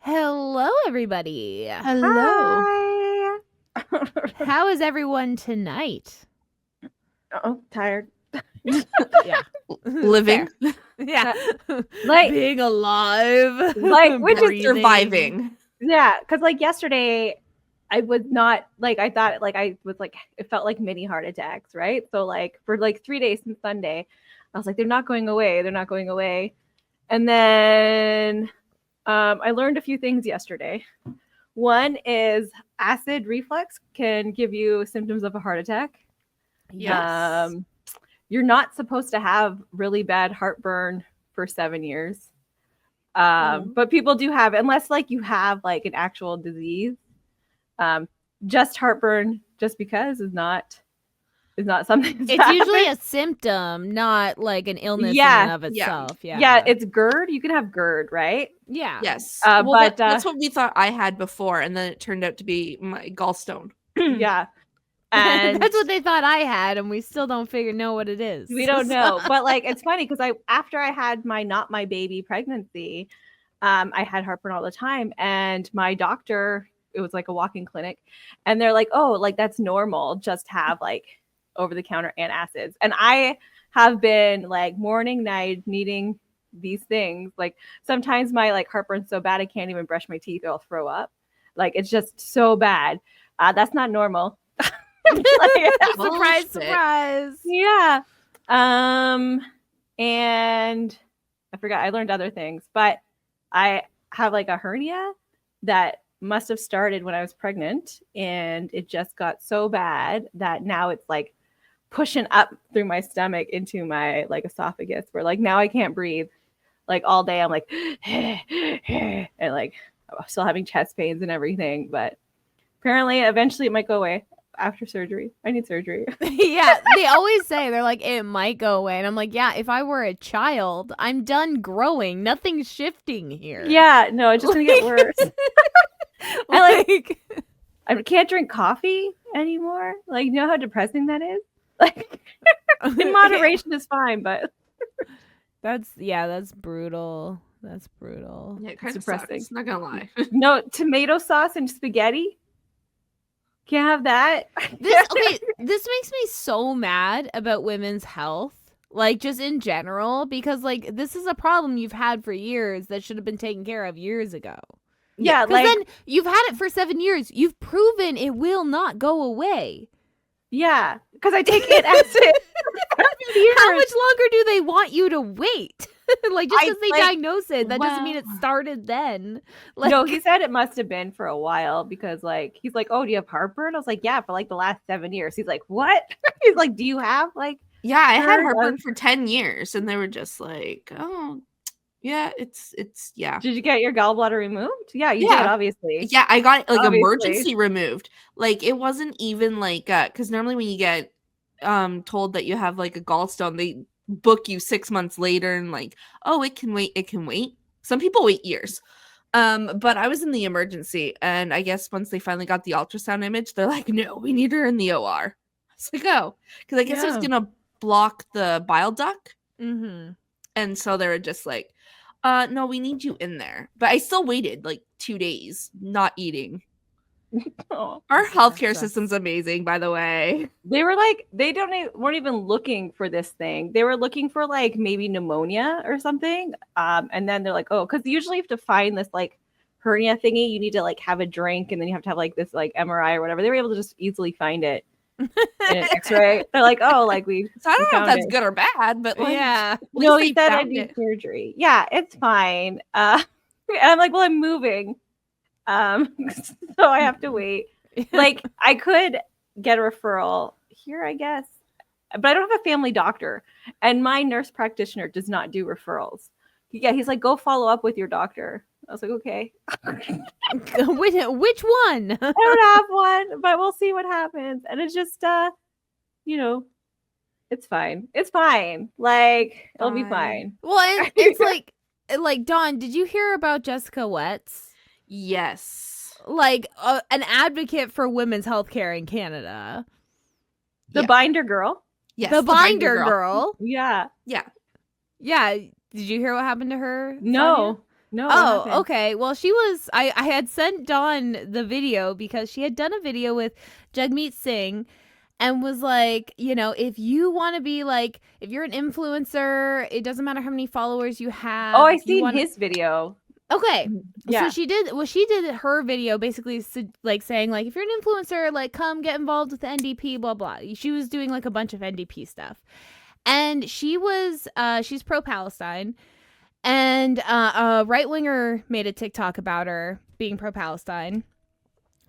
Hello, everybody. Hello. Hi. How is everyone tonight? Oh, tired. Yeah. Living. Fair. Yeah. Like- being alive. which is breathing. Surviving. Yeah, because yesterday I was not I thought I was it felt like mini heart attacks, right? So for 3 days since Sunday, I was like, they're not going away. They're not going away. And then I learned a few things yesterday. One is acid reflux can give you symptoms of a heart attack. Yes. You're not supposed to have really bad heartburn for 7 years. But people do have, unless you have an actual disease. Just heartburn just because is not something that's It's usually happened. a symptom, not like an illness Yeah. in and of itself. Yeah. Yeah, it's GERD. You can have GERD, right? Yeah. Yes. But that's what we thought I had before, and then it turned out to be my gallstone. Yeah. And that's what they thought I had, and we still don't know what it is. we don't know. But it's funny because after I had my not my baby pregnancy, I had heartburn all the time, and my doctor, it was a walk-in clinic, and they're like, oh, that's normal, just have over-the-counter antacids. And I have been morning, night needing these things. Sometimes my heartburn's so bad I can't even brush my teeth or I'll throw up. It's just so bad. That's not normal. Surprise, surprise. Yeah. And I forgot, I learned other things, but I have a hernia that must have started when I was pregnant, and it just got so bad that now it's pushing up through my stomach into my esophagus, where now I can't breathe. All day I'm and I'm still having chest pains and everything, but apparently eventually it might go away after surgery. I need surgery. Yeah, they always say, they're like, it might go away. And I'm like, yeah, if I were a child, I'm done growing. Nothing's shifting here. Yeah, no, it's just gonna get worse. I can't drink coffee anymore. You know how depressing that is? In moderation is fine, but that's brutal. That's brutal. Yeah, it kind of depressing. Sucks, not gonna lie. No tomato sauce and spaghetti. Can't have that. This makes me so mad about women's health, just in general, because this is a problem you've had for years that should have been taken care of years ago. Yeah, because then you've had it for 7 years. You've proven it will not go away. Yeah, because I take antacid. How much longer do they want you to wait? Just because they diagnose it, that doesn't mean it started then. No, he said it must have been for a while, because he's like, oh, do you have heartburn? I was like, yeah, for the last 7 years. He's like, what? He's like, do you have yeah, I had heartburn for 10 years, and they were just like, oh, yeah, it's yeah. Did you get your gallbladder removed? Yeah, you did, obviously. Yeah, I got emergency removed. It wasn't even because normally when you get told that you have a gallstone, they book you 6 months later and oh, it can wait. Some people wait years. But I was in the emergency, and I guess once they finally got the ultrasound image, they're like, no, we need her in the OR. I was like, oh, because I guess it was gonna block the bile duct. Mm-hmm. And so they were just like, no, we need you in there. But I still waited 2 days not eating. Oh, our healthcare system's amazing, by the way. They were weren't even looking for this thing. They were looking for maybe pneumonia or something. And then they're like, oh, because usually you have to find this hernia thingy. You need to have a drink, and then you have to have this MRI or whatever. They were able to just easily find it in an X-ray. They're like, oh, we. So I don't know if that's good or bad, but yeah. No, he said I need surgery. Yeah, it's fine. And I'm like, well, I'm moving. So I have to wait. I could get a referral here, I guess, but I don't have a family doctor, and my nurse practitioner does not do referrals. Yeah, he's like, go follow up with your doctor. I was like, okay. Which one? I don't have one, but we'll see what happens. And it's just, it's fine. It's fine. It'll be fine. Well, and it's Dawn, did you hear about Jessica Wetz? Yes. An advocate for women's healthcare in Canada. The binder girl. Yes. The binder girl. Yeah. Yeah. Yeah. Did you hear what happened to her? No. No. What Oh, happened? okay. Well, she was. I had sent Dawn the video because she had done a video with Jagmeet Singh and was like, you know, if you want to be like, if you're an influencer, it doesn't matter how many followers you have. Oh, I if you seen wanna... his video. Okay. Yeah. So she did her video basically like saying like, if you're an influencer, like come get involved with the NDP, blah, blah. She was doing like a bunch of NDP stuff. And she's pro-Palestine. And a right-winger made a TikTok about her being pro-Palestine.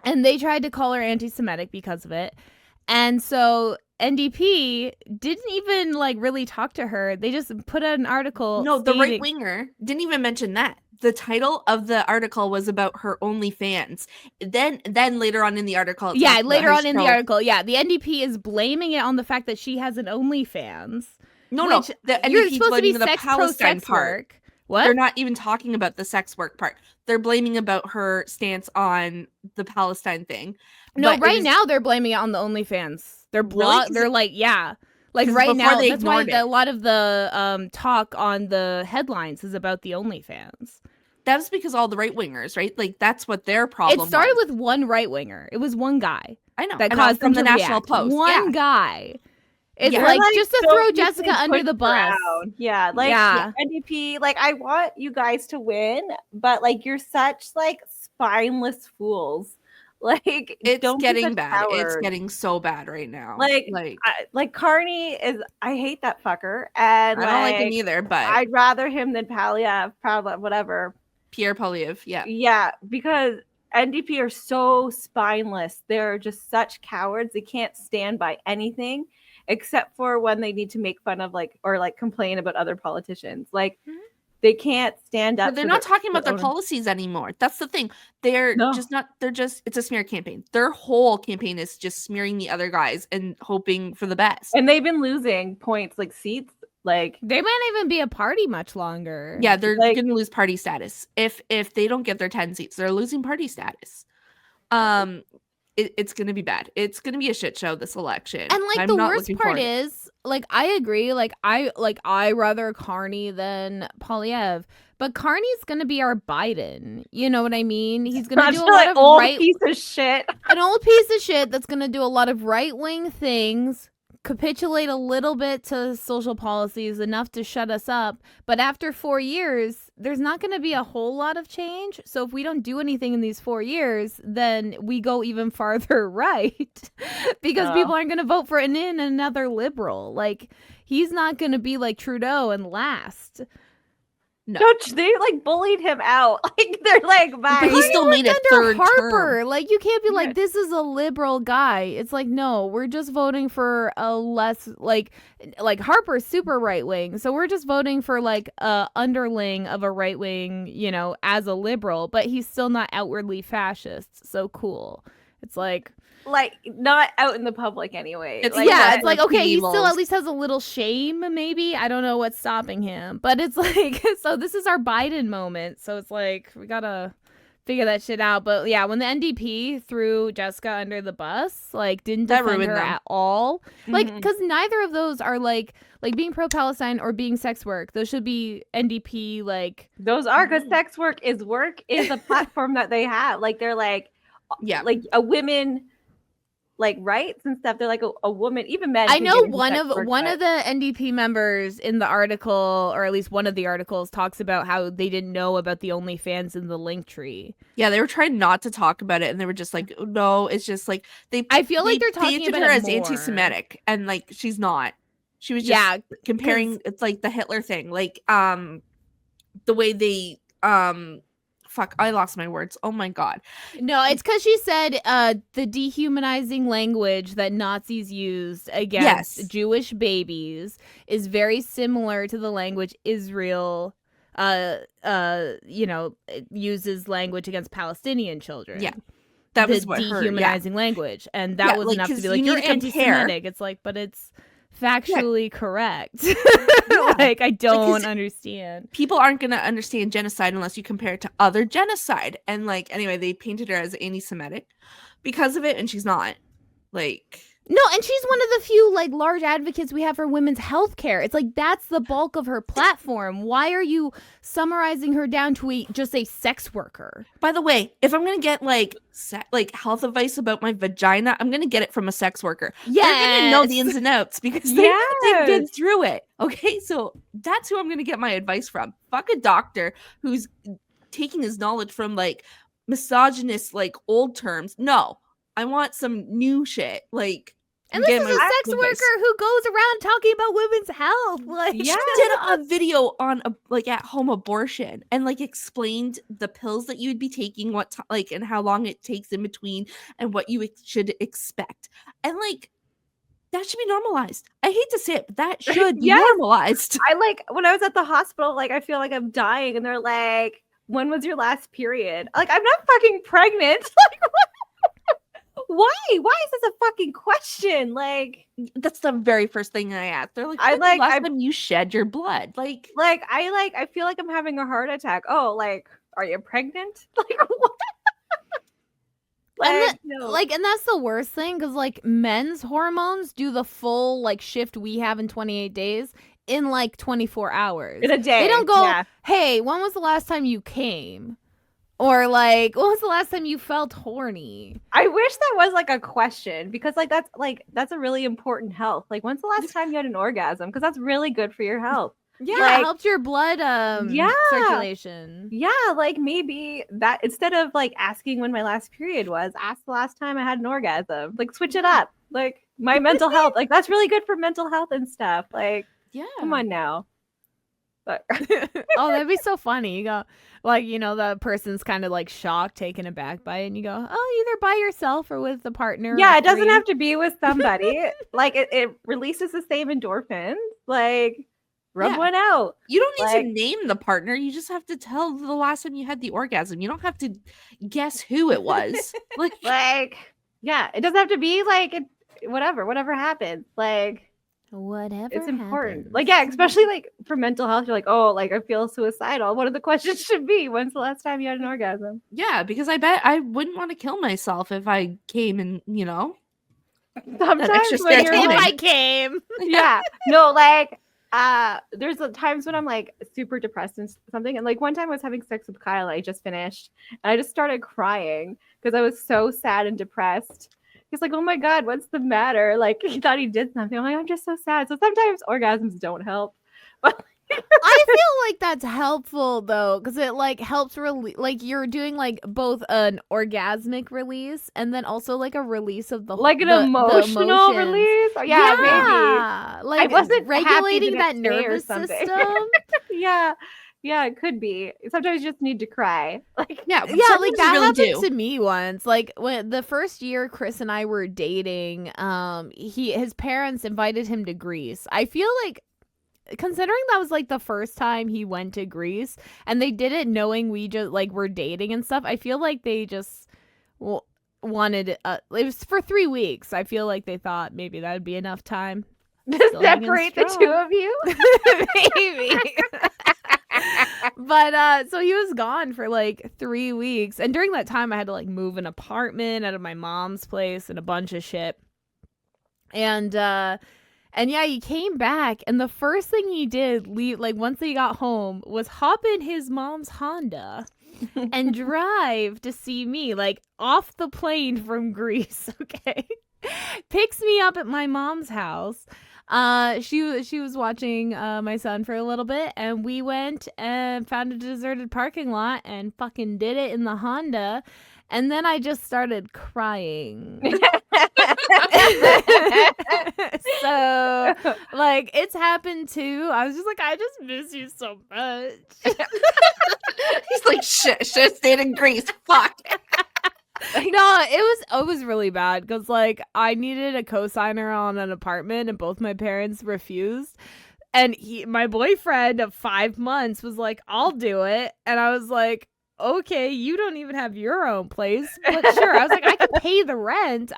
And they tried to call her anti-Semitic because of it. And so NDP didn't even like really talk to her. They just put out an article. No, the right winger didn't even mention that. The title of the article was about her OnlyFans. Then later on in the article, the article, the NDP is blaming it on the fact that she has an OnlyFans. No, the you're NDP supposed to be the Palestine part. Work. What? They're not even talking about the sex work part. They're blaming about her stance on the Palestine thing. No, right now they're blaming it on the OnlyFans. They're They're like, yeah. Like right now, that's why a lot of the talk on the headlines is about the OnlyFans. That was because all the right wingers, right? Like that's what their problem was. It started with one right winger. It was one guy. I know. That caused them from the National Post. One guy. It's like just to throw Jessica under the bus. Yeah, like NDP, like I want you guys to win, but like you're such like spineless fools. Like it's getting bad. Cowards. It's getting so bad right now. Like Carney is. I hate that fucker, and I don't like him either. But I'd rather him than Paliev, whatever. Pierre Polyev, yeah, because NDP are so spineless. They're just such cowards. They can't stand by anything. Except for when they need to make fun of or complain about other politicians. Like they can't stand up. But they're not talking about their policies anymore. That's the thing. It's a smear campaign. Their whole campaign is just smearing the other guys and hoping for the best. And they've been losing points, like seats. Like they might even be a party much longer. Yeah, they're going to lose party status. If they don't get their 10 seats, they're losing party status. It's going to be bad. It's going to be a shit show this election. And like the worst part is, like I agree, I rather Carney than Polyev, but Carney's going to be our Biden. You know what I mean? He's going to do a lot of old piece of shit. An old piece of shit that's going to do a lot of right-wing things, capitulate a little bit to social policies enough to shut us up, but after 4 years there's not going to be a whole lot of change. So if we don't do anything in these 4 years, then we go even farther right because people aren't going to vote for another liberal. Like he's not going to be like Trudeau and last. No, they like bullied him out. Like they're like, bye. But he still made a third Harper. term. Like you can't be like, this is a liberal guy. It's like, no, we're just voting for a less like Harper's super right wing, so we're just voting for like a underling of a right wing, you know, as a liberal, but he's still not outwardly fascist. So cool. It's like not out in the public anyway. It's like okay, he still at least has a little shame, maybe. I don't know what's stopping him, but it's like, so this is our Biden moment. So it's like we gotta figure that shit out. But yeah, when the NDP threw Jessica under the bus, like didn't defend her at all, like because neither of those are like being pro-Palestine or being sex work. Those should be NDP like those are, because sex work is a platform that they have. Like they're like a women. Like rights and stuff. They're like a woman, even men. I know one of the NDP members in the article, or at least one of the articles, talks about how they didn't know about the OnlyFans in the link tree. Yeah, they were trying not to talk about it, and they were just like, no, it's just like I feel like they're talking about her it as more. Anti-Semitic, and like she's not. She was just comparing. It's like the Hitler thing, like the way they Fuck, I lost my words. Oh my god. No, it's because she said the dehumanizing language that Nazis used against Jewish babies is very similar to the language Israel uses language against Palestinian children. Yeah. That was what dehumanizing language. And that was enough to be like, you're anti-Semitic. It's like, but it's factually correct. Like I don't understand. People aren't gonna understand genocide unless you compare it to other genocide. And like anyway, they painted her as anti-Semitic because of it, and she's not. Like No, and she's one of the few like large advocates we have for women's health care. It's like that's the bulk of her platform. Why are you summarizing her down to just a sex worker? By the way, if I'm gonna get like health advice about my vagina, I'm gonna get it from a sex worker. Yeah, they're gonna know the ins and outs because they've been through it. Okay, so that's who I'm gonna get my advice from. Fuck a doctor who's taking his knowledge from like misogynist like old terms. No, I want some new shit. Like, and this is a sex worker who goes around talking about women's health. Like, she did a video on like at home abortion and like explained the pills that you would be taking, what like and how long it takes in between, and what you should expect. And like that should be normalized. I hate to say it, but that should be normalized. I like when I was at the hospital, like I feel like I'm dying, and they're like, "When was your last period?" Like, I'm not fucking pregnant. Like, what? Why? Why is this a fucking question? Like, that's the very first thing I asked. They're like, last time you shed your blood. I feel like I'm having a heart attack. Oh, like, are you pregnant? Like, what? And that's the worst thing, because like men's hormones do the full like shift we have in 28 days in like 24 hours. In a day. They don't go, hey, when was the last time you came? Or like, when was the last time you felt horny? I wish that was like a question, because that's a really important health. Like, when's the last time you had an orgasm? Because that's really good for your health. Yeah, it helps your blood circulation. Yeah, like maybe that instead of like asking when my last period was, ask the last time I had an orgasm. Like, switch it up. Like, my mental health, like that's really good for mental health and stuff. Like, come on now. But oh, that'd be so funny. You go, like, you know, the person's kind of like shocked, taken aback by it, and you go, oh, either by yourself or with a partner. Yeah, it doesn't have to be with somebody. Like, it releases the same endorphins. Like, rub one out. You don't need to name the partner. You just have to tell the last time you had the orgasm. You don't have to guess who it was. Yeah, it doesn't have to be like whatever happens. Like, whatever it's important. happens. Like, yeah, especially like for mental health, you're like, oh, like I feel suicidal. One of the questions should be, when's the last time you had an orgasm? Yeah, because I bet I wouldn't want to kill myself if I came and, you know, sometimes when if I came. Yeah, no, like there's times when I'm like super depressed and something, and like one time I was having sex with Kyle, I just finished, and I just started crying because I was so sad and depressed. He's like, oh my god, what's the matter? Like, he thought he did something. I'm like, I'm just so sad. So sometimes orgasms don't help. But I feel like that's helpful though, because it like helps like you're doing like both an orgasmic release and then also like a release of the like an emotional release. Yeah, maybe. Like, I wasn't regulating that nervous system. Yeah, it could be. Sometimes you just need to cry. Like, like that really happened to me once. Like, when the first year Chris and I were dating, his parents invited him to Greece. I feel like, considering that was like the first time he went to Greece, and they did it knowing we just like were dating and stuff, I feel like they just wanted it was for 3 weeks. I feel like they thought maybe that would be enough time to separate the two of you. Maybe. But so he was gone for like 3 weeks, and during that time I had to like move an apartment out of my mom's place and a bunch of shit. And yeah, he came back, and the first thing he did, like once he got home, was hop in his mom's Honda and drive to see me, like off the plane from Greece. Okay, picks me up at my mom's house. She was watching my son for a little bit, and we went and found a deserted parking lot and fucking did it in the Honda. And then I just started crying. So, like, it's happened too. I was just like, I just miss you so much. He's like, shit, should have stayed in Greece. Fuck. No, it was really bad because like I needed a cosigner on an apartment, and both my parents refused. And my boyfriend of 5 months was like, I'll do it. And I was like, okay, you don't even have your own place, but sure. I was like, I could pay the rent.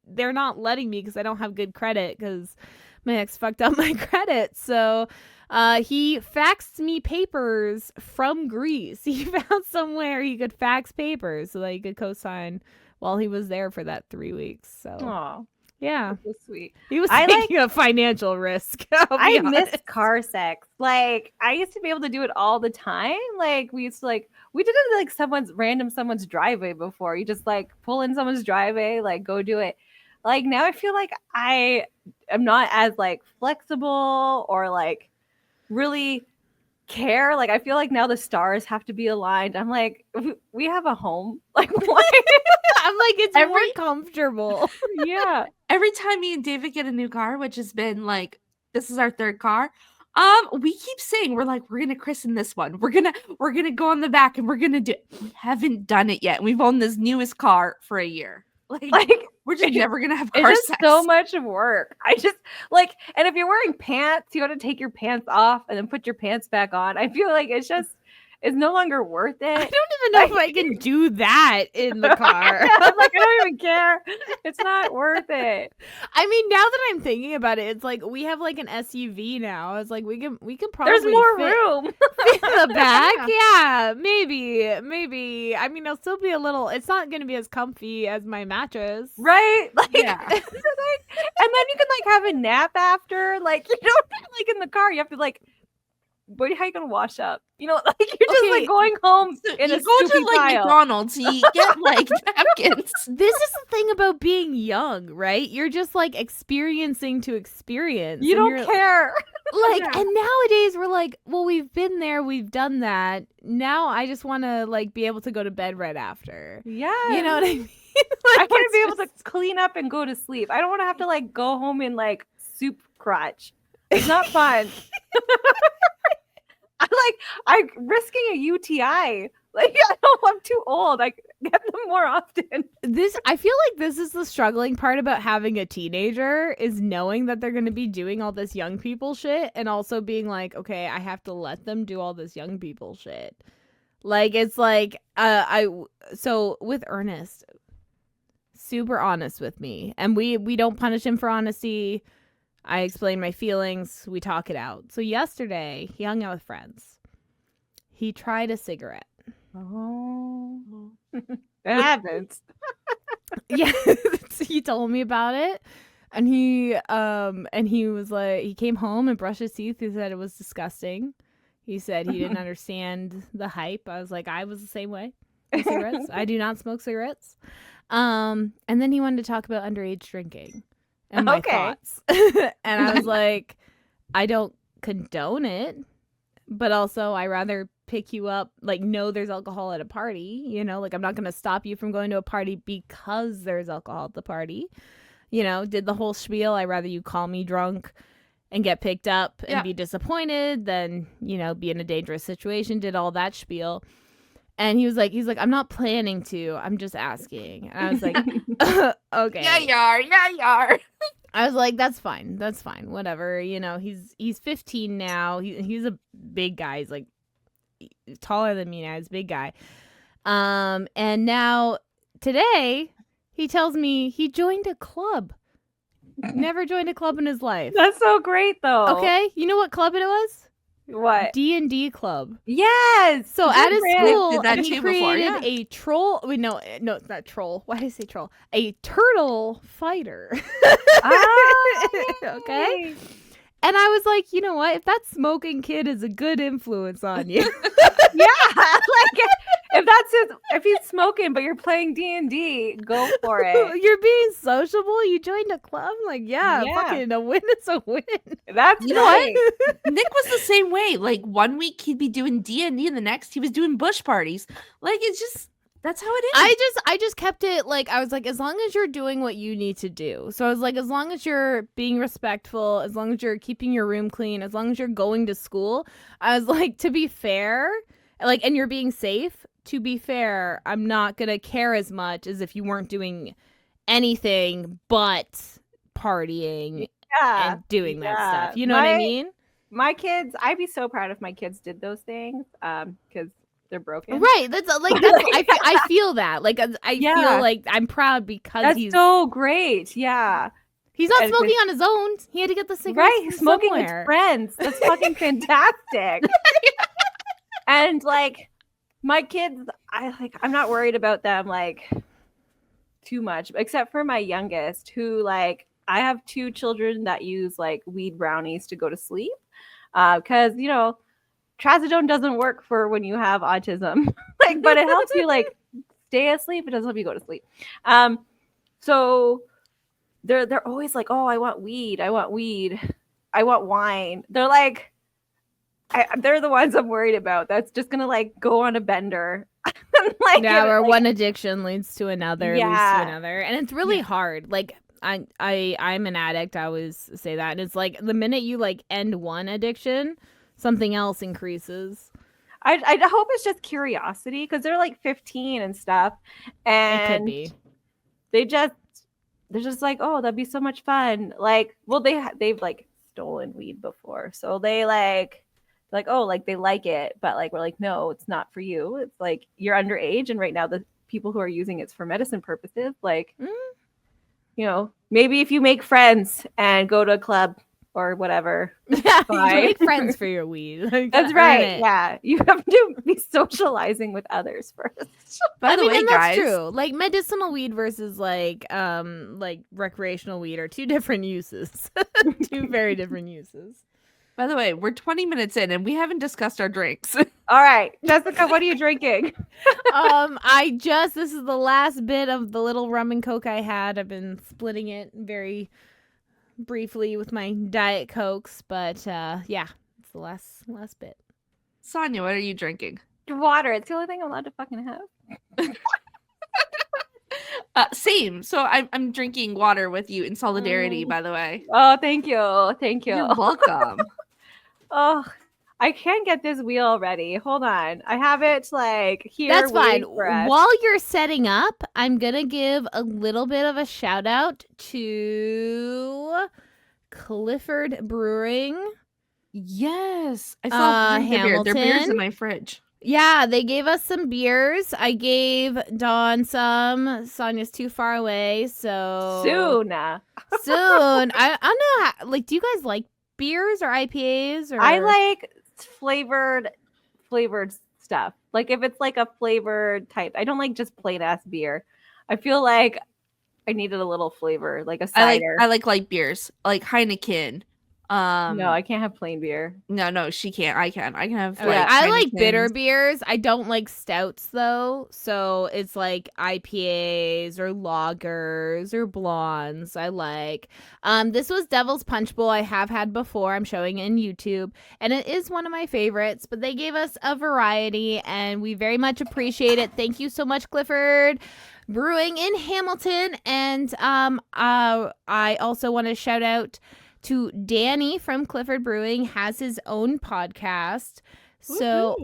They're not letting me because I don't have good credit because my ex fucked up my credit. So he faxed me papers from Greece. He found somewhere he could fax papers so that he could co-sign while he was there for that 3 weeks. So aww. Yeah. So sweet. He was I taking a financial risk. I miss car sex. Like, I used to be able to do it all the time. Like, we used to we did it like someone's driveway before. You just like pull in someone's driveway, like go do it. Like now I feel like I am not as like flexible or like really care. Like I feel like now the stars have to be aligned. I'm like, we have a home. Like why? I'm like, it's more comfortable. Yeah. Every time me and David get a new car, which has been like, this is our third car. We keep saying we're gonna christen this one. We're gonna go on the back and we're gonna do it. We haven't done it yet. We've owned this newest car for a year. Like we're just never gonna have car it's sex. So much work. I just and if you're wearing pants, you got to take your pants off and then put your pants back on. I feel like it's no longer worth it. I don't even know if I can do that in the car. I'm like, I don't even care. It's not worth it. I mean, now that I'm thinking about it, it's like we have like an SUV now. It's like we can probably there's more room in the back. Yeah, maybe. I mean, I'll still be a little. It's not going to be as comfy as my mattress, right? Like, yeah. and then you can like have a nap after. Like you don't like in the car. You have to like. But how are you gonna wash up? You know, like you're just like going home in a go to like pile. McDonald's, you get like napkins. This is the thing about being young, right? You're just like experiencing to experience. You don't care. Like, yeah. And nowadays we're like, well, we've been there, we've done that. Now I just want to like be able to go to bed right after. Yeah, you know what I mean? Like, I want to be able to clean up and go to sleep. I don't want to have to like go home in like soup crotch. It's not fun. I'm risking a UTI. Like, I'm too old. I get them more often. I feel like this is the struggling part about having a teenager is knowing that they're going to be doing all this young people shit and also being like, okay, I have to let them do all this young people shit. Like, it's like, so with Ernest, super honest with me, and we don't punish him for honesty. I explain my feelings. We talk it out. So yesterday, he hung out with friends. He tried a cigarette. Oh, that happens. Yeah, he told me about it, and he was like, he came home and brushed his teeth. He said it was disgusting. He said he didn't understand the hype. I was like, I was the same way with cigarettes. I do not smoke cigarettes. And then he wanted to talk about underage drinking and my thoughts. And I was like, I don't condone it, but also I rather pick you up, like, no, there's alcohol at a party, you know, like I'm not gonna stop you from going to a party because there's alcohol at the party, you know, did the whole spiel. I rather you call me drunk and get picked up and be disappointed than, you know, be in a dangerous situation. Did all that spiel. And he's like, I'm not planning to, I'm just asking. And I was like, okay. Yeah, you are. I was like, that's fine, whatever, you know. He's 15 now. He's a big guy. He's like taller than me now. He's a big guy. And now today he tells me he joined a club. Never joined a club in his life. That's so great, though. Okay, you know what club it was? What? D&D club. Yes. So at his school, he created a troll. Wait, no, it's not troll. Why did I say troll? A turtle fighter. Okay. And I was like, you know what? If that smoking kid is a good influence on you, yeah, like if he's smoking, but you're playing D&D, go for it. You're being sociable. You joined a club. Like, yeah. Fucking a win is a win. That's you know what? Nick was the same way. Like 1 week he'd be doing D&D, and the next he was doing bush parties. Like it's just. That's how it is. I just kept it like, I was like, as long as you're doing what you need to do. So I was like, as long as you're being respectful, as long as you're keeping your room clean, as long as you're going to school, I was like, to be fair, like, and you're being safe, to be fair, I'm not going to care as much as if you weren't doing anything but partying and doing that stuff. You know what I mean? My kids, I'd be so proud if my kids did those things because they're broken. Right. That's I feel that. Like I feel like I'm proud because he's so great. Yeah. He's not smoking on his own. He had to get the cigarettes. Right. He's smoking with friends. That's fucking fantastic. And like my kids, I'm not worried about them like too much, except for my youngest, who like I have 2 children that use like weed brownies to go to sleep. Because trazodone doesn't work for when you have autism. Like, but it helps you like stay asleep. It doesn't help you go to sleep. So they're always like, oh, I want weed. I want weed. I want wine. They're like, they're the ones I'm worried about. That's just gonna like go on a bender. Like, yeah, where like, one addiction leads to another, leads to another, and it's really hard. Like I'm an addict. I always say that, and it's like the minute you like end one addiction, something else increases. I hope it's just curiosity because they're like 15 and stuff, and it could be. They're just like, oh, that'd be so much fun. Like, well, they've like stolen weed before, so they like oh, like they like it, but like we're like, no, it's not for you. It's like you're underage, and right now the people who are using it's for medicine purposes. Like, maybe if you make friends and go to a club or whatever, yeah, you make friends for your weed. Like, that's right. Yeah, you have to be socializing with others first. By the way, and guys, that's true. Like medicinal weed versus like recreational weed are 2 different uses. 2 very different uses. By the way, we're 20 minutes in and we haven't discussed our drinks. All right, Jessica, what are you drinking? This is the last bit of the little rum and Coke I had. I've been splitting it very briefly with my Diet Cokes, but yeah, it's the last bit. Sonia, what are you drinking? Water. It's the only thing I'm allowed to fucking have. Same. So I'm drinking water with you in solidarity, by the way. Oh, thank you. Thank you. You're welcome. Oh, I can't get this wheel ready. Hold on. I have it like here. That's fine. While you're setting up, I'm going to give a little bit of a shout out to Clifford Brewing. Yes. I saw their beers in my fridge. Yeah, they gave us some beers. I gave Dawn some. Sonia's too far away, so soon. I don't know. Like, do you guys like beers or IPAs? Or I like flavored stuff. Like if it's like a flavored type. I don't like just plain ass beer. I feel like I needed a little flavor, like a cider. I like light beers, like Heineken. No, I can't have plain beer. No, she can't. I can have. I like bitter beers. I don't like stouts though. So it's like IPAs or lagers or blondes. I like. This was Devil's Punch Bowl. I have had before. I'm showing it in YouTube, and it is one of my favorites. But they gave us a variety, and we very much appreciate it. Thank you so much, Clifford Brewing in Hamilton, and I also want to shout out to Danny from Clifford Brewing. Has his own podcast. So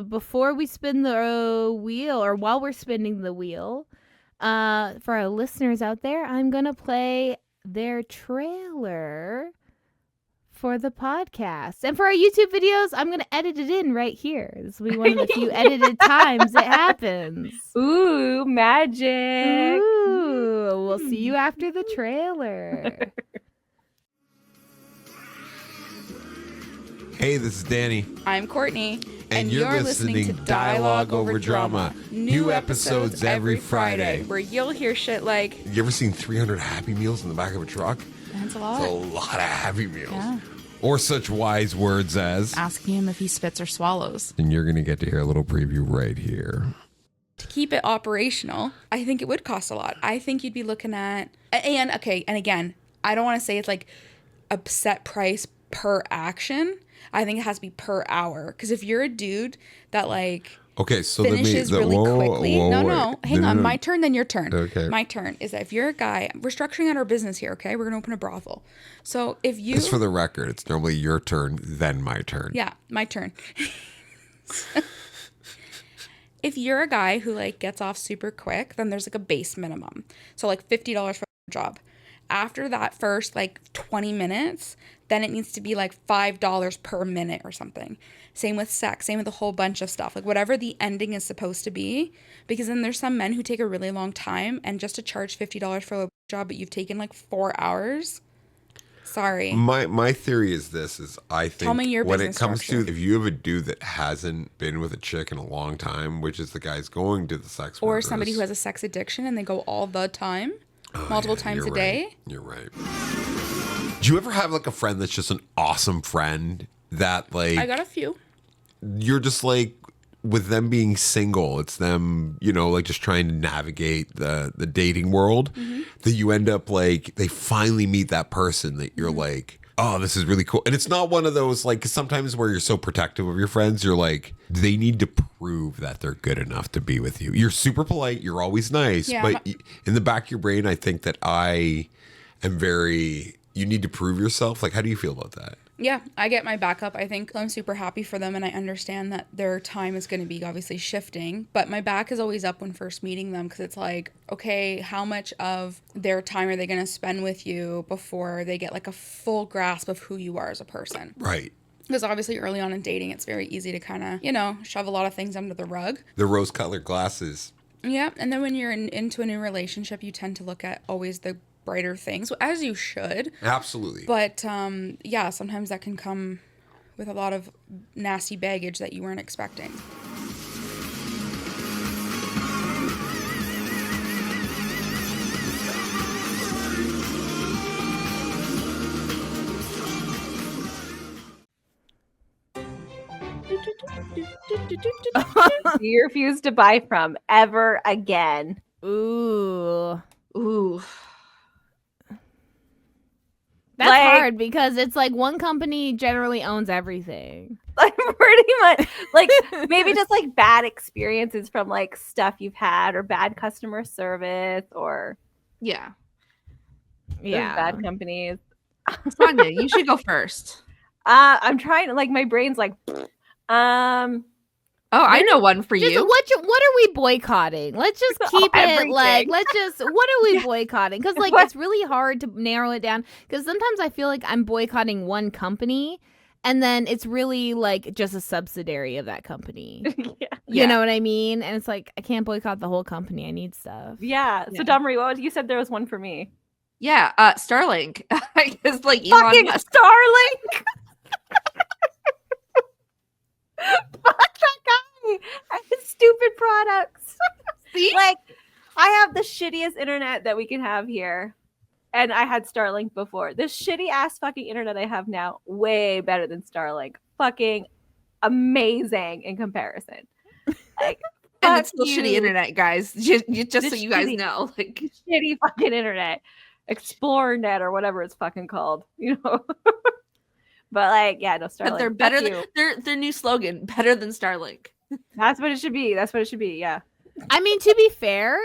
before we spin the wheel, or while we're spinning the wheel, for our listeners out there, I'm going to play their trailer for the podcast. And for our YouTube videos, I'm going to edit it in right here. This will be one of the few edited times it happens. Ooh, magic. Ooh, we'll see you after the trailer. Hey, this is Danny. I'm Courtney. And you're listening to Dialogue Over Drama. New episodes every Friday. Where you'll hear shit like... You ever seen 300 Happy Meals in the back of a truck? That's a lot. That's a lot of Happy Meals. Yeah. Or such wise words as... asking him if he spits or swallows. And you're going to get to hear a little preview right here. To keep it operational, I think it would cost a lot. I think you'd be looking at... And again, I don't want to say it's like a set price per action. I think it has to be per hour. Because if you're a dude that like... Okay, so finishes really quickly. No, hang on. My turn, then your turn. Okay. My turn is that if you're a guy, we're structuring out our business here, okay? We're going to open a brothel. So if you... Just for the record, it's normally your turn, then my turn. Yeah, my turn. If you're a guy who like gets off super quick, then there's like a base minimum. So like $50 for a job. After that first like 20 minutes, then it needs to be like $5 per minute or something. Same with sex, same with a whole bunch of stuff. Like whatever the ending is supposed to be. Because then there's some men who take a really long time, and just to charge $50 for a job, but you've taken like 4 hours. Sorry. My theory is this: is I think Tell me your when it business comes structure. to if you have a dude that hasn't been with a chick in a long time, which is the guy's going to the sex Or workers, somebody who has a sex addiction and they go all the time, multiple times a you're day. right. You're right. Do you ever have like a friend that's just an awesome friend that like I got a few. you're just like with them being single, it's them, you know, like just trying to navigate the dating world that you end up like they finally meet that person that you're like, oh, this is really cool. And it's not one of those like 'cause sometimes where you're so protective of your friends, you're like, they need to prove that they're good enough to be with you. You're super polite, you're always nice, Yeah, but in the back of your brain, I think that I am very, you need to prove yourself. Like, how do you feel about that? Yeah, I get my backup. I think I'm super happy for them, and I understand that their time is going to be obviously shifting. But my back is always up when first meeting them because it's like, okay, how much of their time are they going to spend with you before they get like a full grasp of who you are as a person? Right. Because obviously early on in dating, it's very easy to kind of, you know, shove a lot of things under the rug. The rose-colored glasses. Yeah, and then when you're into a new relationship, you tend to look at always the brighter things, as you should. Absolutely. But yeah, sometimes that can come with a lot of nasty baggage that you weren't expecting. You refuse to buy from ever again. Ooh. Ooh. That's Like- hard because it's like one company generally owns everything. Like pretty much, like maybe just like bad experiences from like stuff you've had or bad customer service or Yeah. those Yeah. bad companies. Sonia, you should go first. I'm trying to like my brain's like, Oh, I know one for Just you. what are we boycotting? Let's just keep it like Everything. what are we boycotting? Because like What? it's really hard to narrow it down. Because sometimes I feel like I'm boycotting one company, and then it's really like just a subsidiary of that company. yeah. You know what I mean? And it's like I can't boycott the whole company. I need stuff. Yeah. So Domri, what was you said there was one for me? Yeah, Starlink. It's like Fucking Elon Musk. Starlink. Fuck that guy and his stupid products. See? Like, I have the shittiest internet that we can have here. And I had Starlink before. This shitty ass fucking internet I have now, way better than Starlink. Fucking amazing in comparison. Like, And it's fuck still shitty you. internet, guys. Just It's so you guys shitty. know. Like, Shitty fucking internet. Explorer net or whatever it's fucking called. You know? But like, yeah, no Starlink. but they're Fuck better you. than their new slogan, better than Starlink. That's what it should be. That's what it should be. Yeah. I mean, to be fair,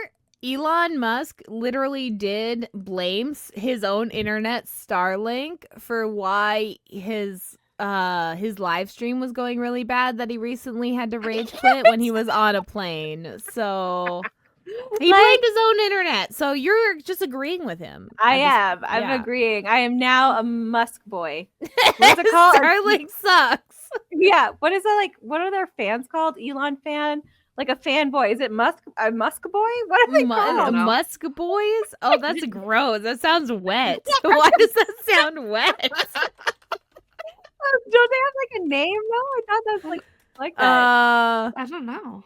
Elon Musk literally did blame his own internet Starlink for why his live stream was going really bad that he recently had to rage quit when he was on a plane. So he blamed his own internet. So you're just agreeing with him. I'm yeah. agreeing. I am now a Musk boy. What's it called? Starlink sucks. Yeah. What is that like? What are their fans called? Elon fan? Like a fanboy? Is it Musk? A Musk boy? What are they called? know. Musk boys? Oh, that's gross. That sounds wet. Why does that sound wet? Don't they have like a name? No, I thought that's like that. I don't know.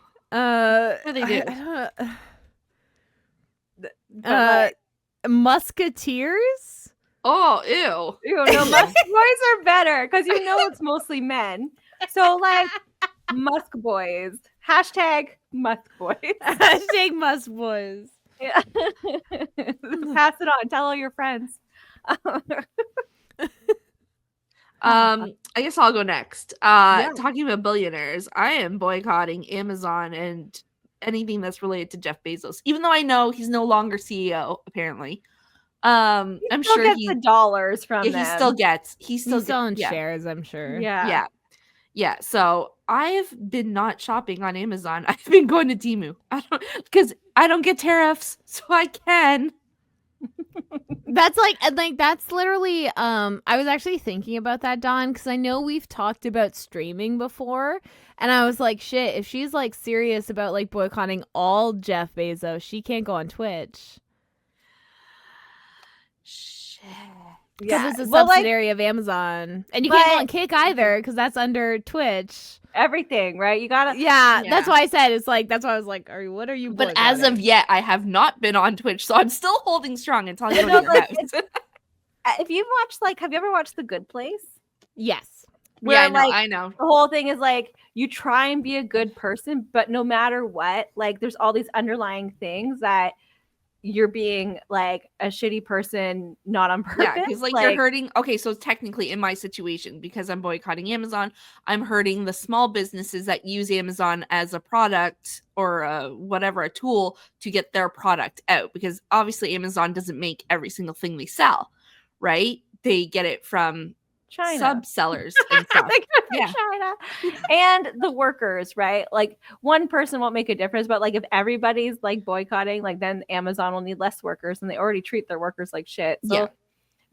What do they do? But, Musketeers? Oh, ew. ew, no, Musk boys are better because you know it's mostly men. So like Musk boys. Hashtag Musk boys. Hashtag Musk boys. Yeah. Pass it on. Tell all your friends. I guess I'll go next. Talking about billionaires, I am boycotting Amazon and anything that's related to Jeff Bezos, even though I know he's no longer CEO, apparently. I'm Still sure gets he the dollars from he them. still gets He's still on shares, I'm sure. Yeah. Yeah. So I've been not shopping on Amazon. I've been going to Temu. Because I don't get tariffs, so I can. That's that's literally I was actually thinking about that, Dawn, because I know we've talked about streaming before, and I was like, shit, if she's like serious about like boycotting all Jeff Bezos, she can't go on Twitch. Shit. Because it's a Well, like, subsidiary of Amazon. And you can't go on Kick either because that's under Twitch. everything, right? You gotta. Yeah, Yeah. that's why I said it's like, that's why I was like, what are you But as of boycotting? yet, I have not been on Twitch, so I'm still holding strong until I go No, to your like, house. If you've watched, like, have you ever watched The Good Place? Yes. Where, Yeah, I know, like, I know. the whole thing is like you try and be a good person, but no matter what, like there's all these underlying things that you're being like a shitty person, not on purpose. Yeah, because like you're hurting. Okay, so technically in my situation, because I'm boycotting Amazon, I'm hurting the small businesses that use Amazon as a product or a tool to get their product out. Because obviously Amazon doesn't make every single thing they sell, right? They get it from China. sub-sellers and stuff. Yeah. China. And the workers, right? Like one person won't make a difference, but like if everybody's like boycotting, like then Amazon will need less workers and they already treat their workers like shit. So, Yeah.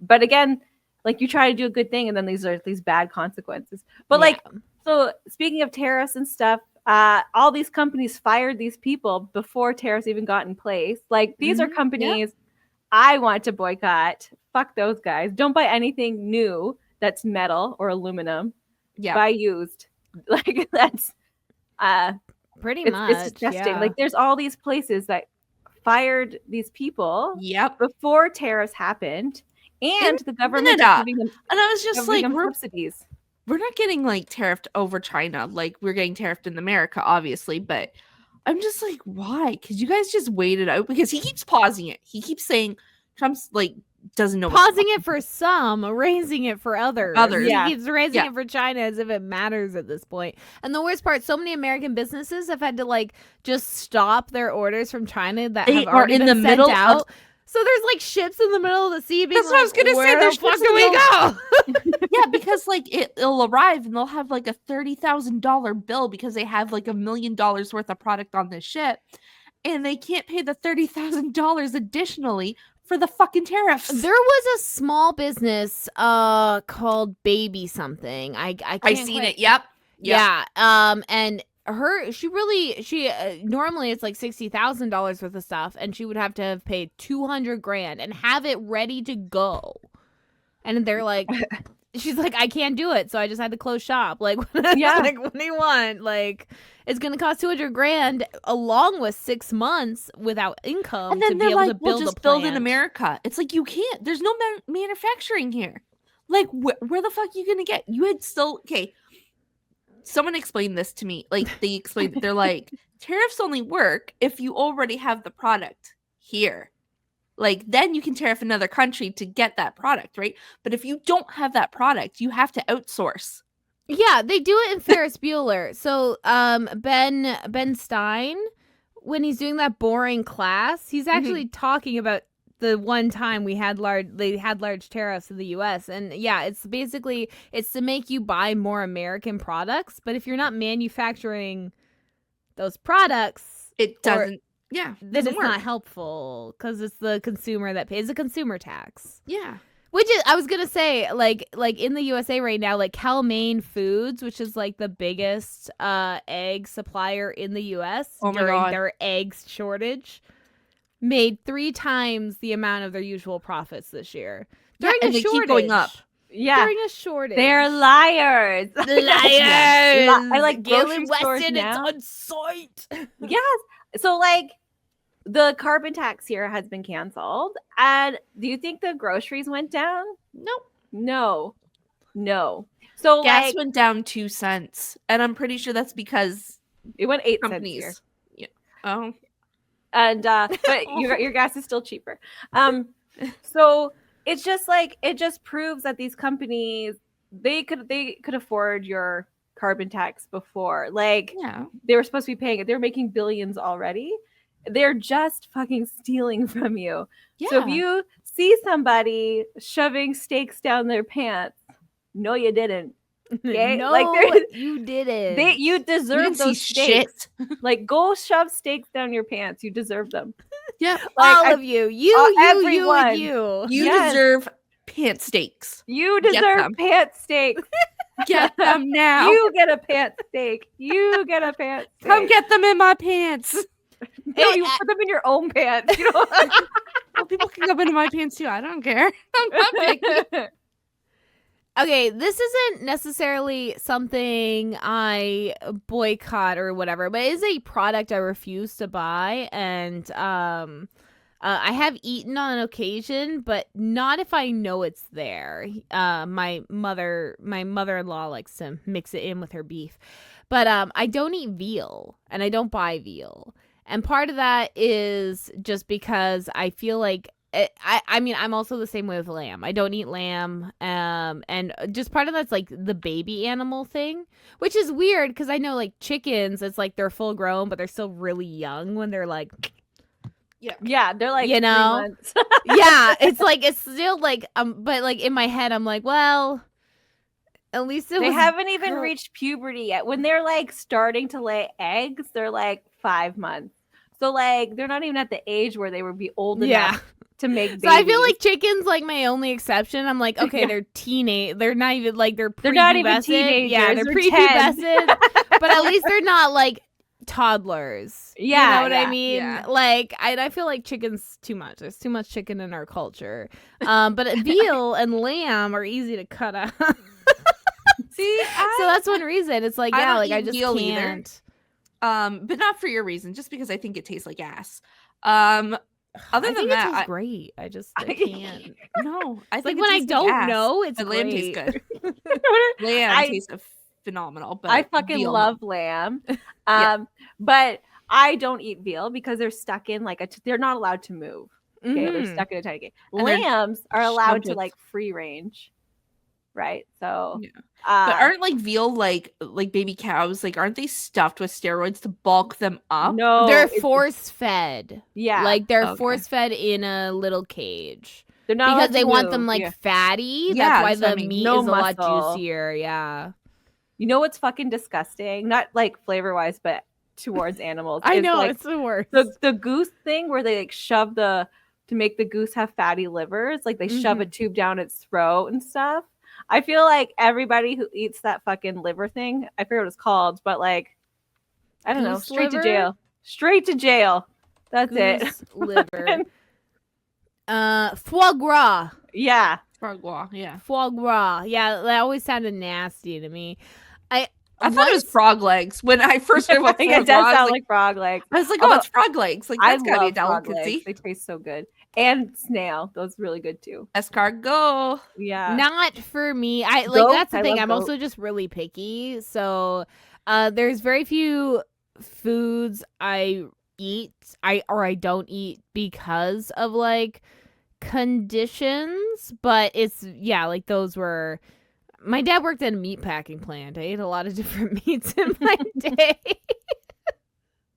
But again, like you try to do a good thing and then these are these bad consequences. But like, so speaking of tariffs and stuff, all these companies fired these people before tariffs even got in place. Like these are companies I want to boycott. Fuck those guys. Don't buy anything new that's metal or aluminum. Yeah. Buy used. Like that's pretty much. It's disgusting. Like there's all these places that fired these people before tariffs happened, and the government is giving them, and I was just like, subsidies. We're not getting like tariffed over China, like we're getting tariffed in America, obviously, but I'm just like, why? Because you guys just wait it out. Because he keeps pausing it. He keeps saying Trump's like doesn't know. Pausing it for some, raising it for others. Yeah. He keeps raising it for China as if it matters at this point. And the worst part, so many American businesses have had to like just stop their orders from China that have already been sent middle out. So there's like ships in the middle of the sea. Being That's what I was gonna say. Where the fuck do we go? Yeah, because like it'll arrive and they'll have like a $30,000 bill because they have like $1 million worth of product on this ship, and they can't pay the $30,000 additionally for the fucking tariffs. There was a small business called Baby something. I seen it. Yep. Yeah. And she normally it's like $60,000 worth of stuff, and she would have to have paid $200,000 and have it ready to go. And they're like, she's like, I can't do it, so I just had to close shop. Like, like what do you want? Like, it's gonna cost $200,000 along with 6 months without income, and then to be able to build we'll just a plant. build in America. It's like you can't. There's no manufacturing here. Like, where the fuck are you gonna get? You had still Someone explained this to me. Like they explained, they're like, tariffs only work if you already have the product here. Like then you can tariff another country to get that product, right? But if you don't have that product, you have to outsource. Yeah, they do it in Ferris Bueller. So Ben Stein, when he's doing that boring class, he's actually talking about the one time they had large tariffs in the US. And yeah, it's basically to make you buy more American products, but if you're not manufacturing those products, it doesn't then it's not helpful because it's the consumer that pays a consumer tax. Yeah. Which is, I was gonna say, like in the USA right now, like Cal-Maine Foods, which is like the biggest egg supplier in the US during their eggs shortage, made 3 times the amount of their usual profits this year. During a shortage. They keep going up. Yeah. During a shortage. They're liars. Liars. I like grocery Galen stores Weston, now. it's on site. Yes. So like the carbon tax here has been canceled. And do you think the groceries went down? Nope. No. So gas went down 2 cents. And I'm pretty sure that's because it went 8 companies. cents here. Yeah. Oh. And but your gas is still cheaper. So it's just like it just proves that these companies they could afford your carbon tax before. Like they were supposed to be paying it. They're making billions already. They're just fucking stealing from you. Yeah. So if you see somebody shoving steaks down their pants, no, you didn't. Okay? No, like you didn't. You deserve those steaks. Like, go shove steaks down your pants. You deserve them. Yeah, like, all of you. Everyone. You deserve pant steaks. You deserve pant steaks. Get them now. You get a pant steak. You get a pant steak. Come get them in my pants. No, you put them in your own pants. You know? Well, people can go into my pants too. I don't care. I'm not picky. Okay, this isn't necessarily something I boycott or whatever, but it is a product I refuse to buy, and I have eaten on occasion, but not if I know it's there. My mother-in-law likes to mix it in with her beef, but I don't eat veal, and I don't buy veal, and part of that is just because I feel like. I mean, I'm also the same way with lamb. I don't eat lamb, and just part of that's like the baby animal thing, which is weird because I know like chickens, it's like they're full grown, but they're still really young when they're like, Yeah, they're like 3 know, months. yeah, it's like it's still like but like in my head I'm like, well, at least They haven't even reached puberty yet. When they're like starting to lay eggs, they're like 5 months. So like they're not even at the age where they would be old enough to make babies. So I feel like chicken's like my only exception. I'm like, okay, they're teenage. They're not even like they're not even prepubescent. teenagers. Yeah, they're They're prepubescent. But at least they're not like toddlers. Yeah, you know what I yeah, mean? yeah. Like I feel like chicken's too much. There's too much chicken in our culture. But veal and lamb are easy to cut out. See, So that's one reason. It's like, I yeah, don't like I eat just veal either. can't. But not for your reason, just because I think it tastes like ass. Other I than think that, it tastes great. I just I can't. no, I It's think like when it I tastes like don't ass, know, it's but lamb great. tastes good. Lamb I- tastes phenomenal. But I fucking veal, no. love lamb. Yeah. But I don't eat veal because they're stuck in like they're not allowed to move. Okay, they're Mhm. stuck in a tiny cage. And they're Lambs are allowed shoved to with- like free range, right? So, Yeah. But aren't like veal like baby cows? Like, aren't they stuffed with steroids to bulk them up? no, They're it's- force fed. Yeah, Like they're Okay. force fed in a little cage. they're not allowed Because to they want them move. like Yeah. fatty. Yeah, That's why that's what I the mean. meat No is a lot muscle. juicier. Yeah. You know what's fucking disgusting? Not like flavor wise, but towards animals. I is, know, like, it's the worst. the goose thing where they like shove to make the goose have fatty livers, like they shove a tube down its throat and stuff. I feel like everybody who eats that fucking liver thing, I forget what it's called, but like I don't know, Goose straight liver? to jail. Straight to jail. That's it. Goose liver. Foie gras. Yeah. Foie gras, yeah. Foie gras. Yeah, that always sounded nasty to me. I thought it was frog legs when I first heard what foie It gras. does I was sound like, like frog legs. I was like, Although, oh, it's frog legs. Like I that's gotta be a love frog legs. delicacy. They taste so good. And snail. Those really good too. Escargot. Yeah. Not for me. I like Goat? that's the I thing. love I'm goat. also just really picky. So there's very few foods I eat I don't eat because of like conditions, but it's like those were my dad worked at a meat packing plant. I ate a lot of different meats in my day.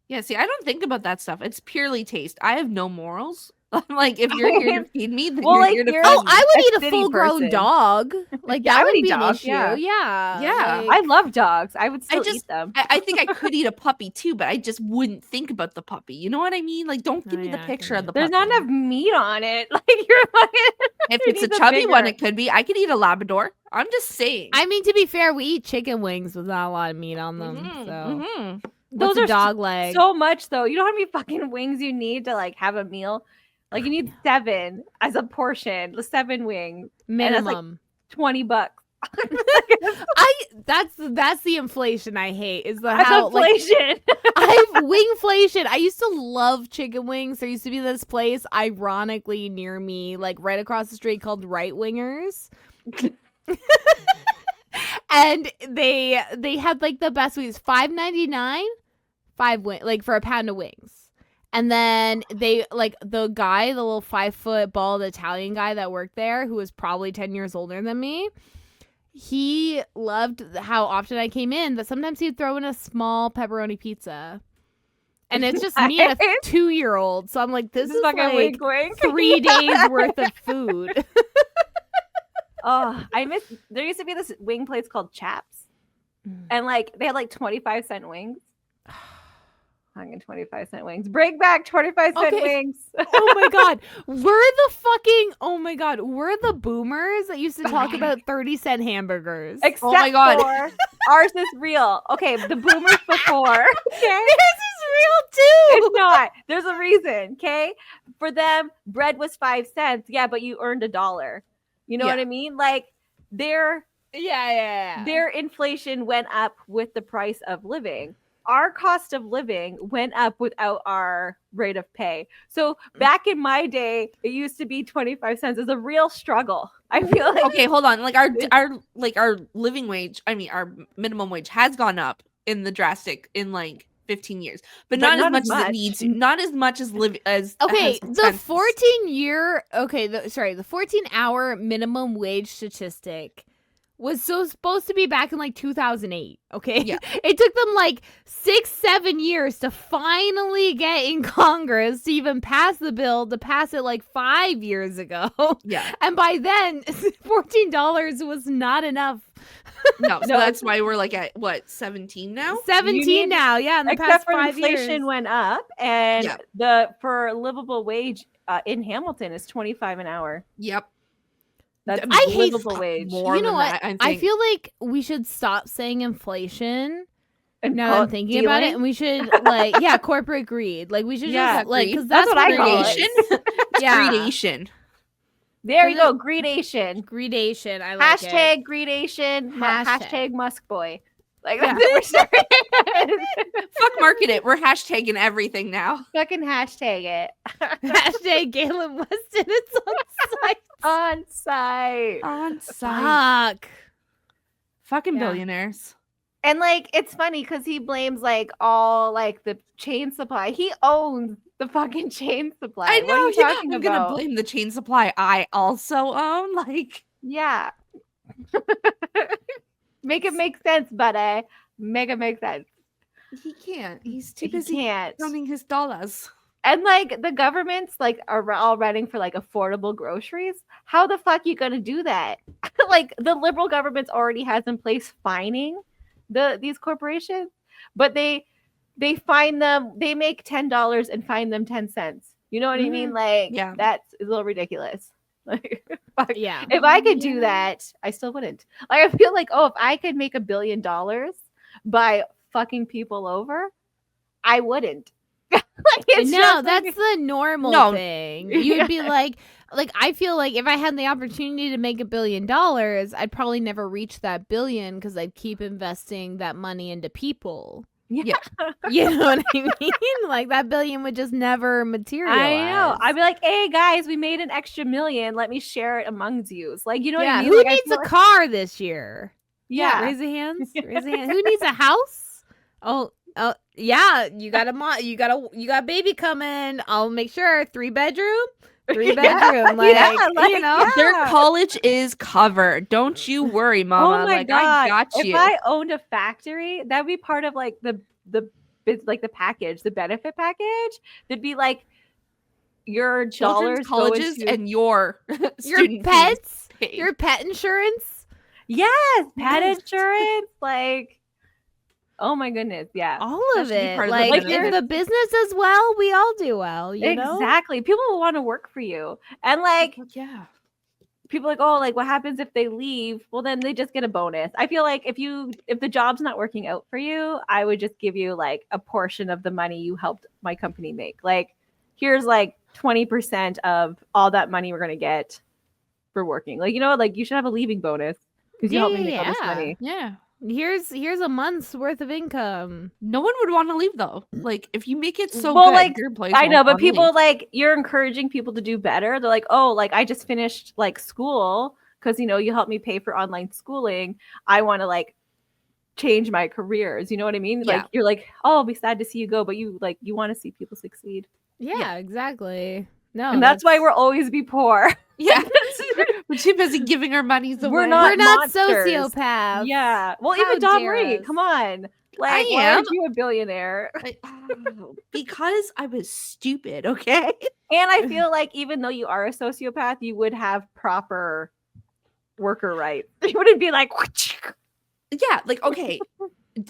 Yeah, see, I don't think about that stuff. It's purely taste. I have no morals. I'm like, if you're here to feed me, then Well, you're like, here to you're- feed Oh, me. I would A eat a city full grown person. dog. Like Yeah, that I would wouldn't eat be an dogs, issue. yeah. Yeah. I love dogs. I would still just- eat them. I think I could eat a puppy too, but I just wouldn't think about the puppy. You know what I mean? Like, don't give Oh, me the yeah, I picture can of the There's puppy. not enough meat on it. Like you're like If it it's a needs a chubby one, bigger- it could be. I could eat a Labrador. I'm just saying. I mean, to be fair, we eat chicken wings with not a lot of meat on them. Mhm, So mhm. what's Those a are dog leg? so much though. You know how many fucking wings you need to like have a meal? Like you need 7 as a portion. 7 wings. minimum. $20. That's the inflation I hate is the That's how like inflation. I have wingflation. I used to love chicken wings. There used to be this place ironically near me, like right across the street called Right Wingers. And they had like the best wings, $5.99, 5 like for a pound of wings. And then they like the guy, the little 5-foot bald Italian guy that worked there, who was probably 10 years older than me. He loved how often I came in that sometimes he'd throw in a small pepperoni pizza. And it's just me and a Nice. 2-year-old. So I'm like, this is fucking like wink wink. 3 days worth of food. Oh, I miss. There used to be this wing place called Chaps, and like they had like 25-cent wings. Hung in 25-cent wings. Bring back 25-cent Okay. wings. Oh my god. We're the boomers that used to talk about 30-cent hamburgers. Except my God. for ours is real. Okay, the boomers before. Okay. This is real too. not. There's a reason, okay? For them, bread was 5 cents. Yeah, but you earned $1. You know what I mean? Like their inflation went up with the price of living. Our cost of living went up without our rate of pay. So back in my day, it used to be 25 cents. It's a real struggle. I feel like Okay, hold on. Like our living wage, I mean our minimum wage has gone up in the drastic in like 15 years, but not as much as it needs to. Not as much as Okay, the 14-hour minimum wage statistic was supposed to be back in like 2008. Okay, Yeah. It took them like 6-7 years to finally get in Congress to even pass the bill, to pass it like 5 years ago. Yeah. And by then $14 was not enough. No, so that's why we're like at what, 17 now? 17 now, yeah. In the except past for 5 inflation years. went up, and for livable wage in Hamilton is 25 an hour. Yep. That's I hate livable wage. more You know than what? that, I feel like we should stop saying inflation. And Now that I'm thinking about it, and we should like, corporate greed. Like we should just like, because that's what I call it. it. Yeah. Gradation. There you go, greedation. Greedation. I like it. Hashtag greedation. Hashtag. Hashtag Musk boy. Like Yeah. that's what we're starting. Fuck market it. We're hashtagging everything now. Fucking hashtag it. Hashtag Galen Weston. It's on site. On site. On site. Fuck. Fucking Yeah. billionaires. And like it's funny because he blames like all like the chain supply. He owns the fucking chain supply. I What know. are you talking I'm about? gonna blame the chain supply I also own. Like, Yeah. Make it make sense, buddy. Make it make sense. he can't. He's too He busy can't. counting his dollars. And like the governments like are all running for like affordable groceries. How the fuck you gonna do that? Like the liberal government's already has in place fining these corporations, but they fine them. They make $10 and fine them 10 cents. You know what I mean? Like Yeah. that's a little ridiculous. Like fuck. Yeah. If I could do that, I still wouldn't. Like I feel like, oh, if I could make $1 billion by fucking people over, I wouldn't. Like, it's No, just that's like- the normal No. thing. You'd be like I feel like if I had the opportunity to make $1 billion, I'd probably never reach that billion because I'd keep investing that money into people. yeah. You know what I mean? Like that billion would just never materialize. I know. I'd be like, hey guys, we made an extra $1 million. Let me share it amongst you. Like, you know what I mean? Who Like, I needs feel a like- car this year? Yeah. Raise your hands. Raise your hand. Who needs a house? Oh, yeah. You got a baby coming. I'll make sure 3-bedroom. 3-bedroom. Like, you know. yeah. Their college is covered. Don't you worry, mama. Oh my like god! I got you. If I owned a factory, that'd be part of like the package, the benefit package. There'd be like your Children's dollars colleges going to- and your Your student pets. fees paid. Your pet insurance. yes, pet Yes. insurance, like. Oh my goodness, yeah. All That of should be it. part of the Like if benefit. the business does well, we all do well. You know. Exactly. People will want to work for you. And like yeah. people are like, oh, like what happens if they leave? Well, then they just get a bonus. I feel like if the job's not working out for you, I would just give you like a portion of the money you helped my company make. Like, here's like 20% of all that money we're gonna get for working. Like, you know, like you should have a leaving bonus because you helped me make all this money. Yeah. Here's a month's worth of income. No one would want to leave though. Like if you make it so Well, good, like, your employees I know, won't but wanna people leave. like you're encouraging people to do better. They're like, oh, like I just finished like school because you know you helped me pay for online schooling. I want to like change my careers. You know what I mean? Yeah. Like you're like, oh, I'll be sad to see you go, but you want to see people succeed, Yeah, exactly. No, and that's why we'll always be poor. Yeah. We're too busy giving our monies away. We're not we're not monsters. sociopaths. Yeah. Well, How even Dom dare Reed, us. come on. Like, I why am. aren't you a billionaire? Because I was stupid, okay? And I feel like even though you are a sociopath, you would have proper worker rights. You wouldn't be like, Yeah, like okay.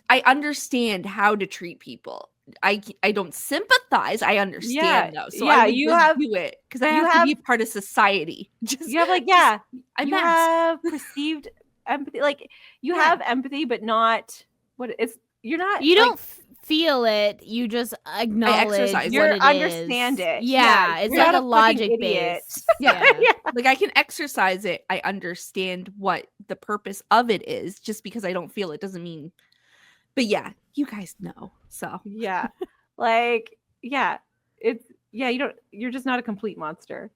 I understand how to treat people. I don't sympathize. I understand though. So yeah, I would you just have- do it because I you have to have- be part of society. Just you have like, yeah, I'm you masked. have perceived empathy. Like you Yeah. have empathy, but not what it's. You're not. You like, don't feel it. You just acknowledge exercise what it. it Understand is. it. Yeah, Yeah, it's you're like not a a fucking logic idiot. base. Yeah. Yeah. Like I can exercise it. I understand what the purpose of it is. Just because I don't feel it doesn't mean. But yeah, you guys know. So Yeah. Like, yeah. It's you're just not a complete monster.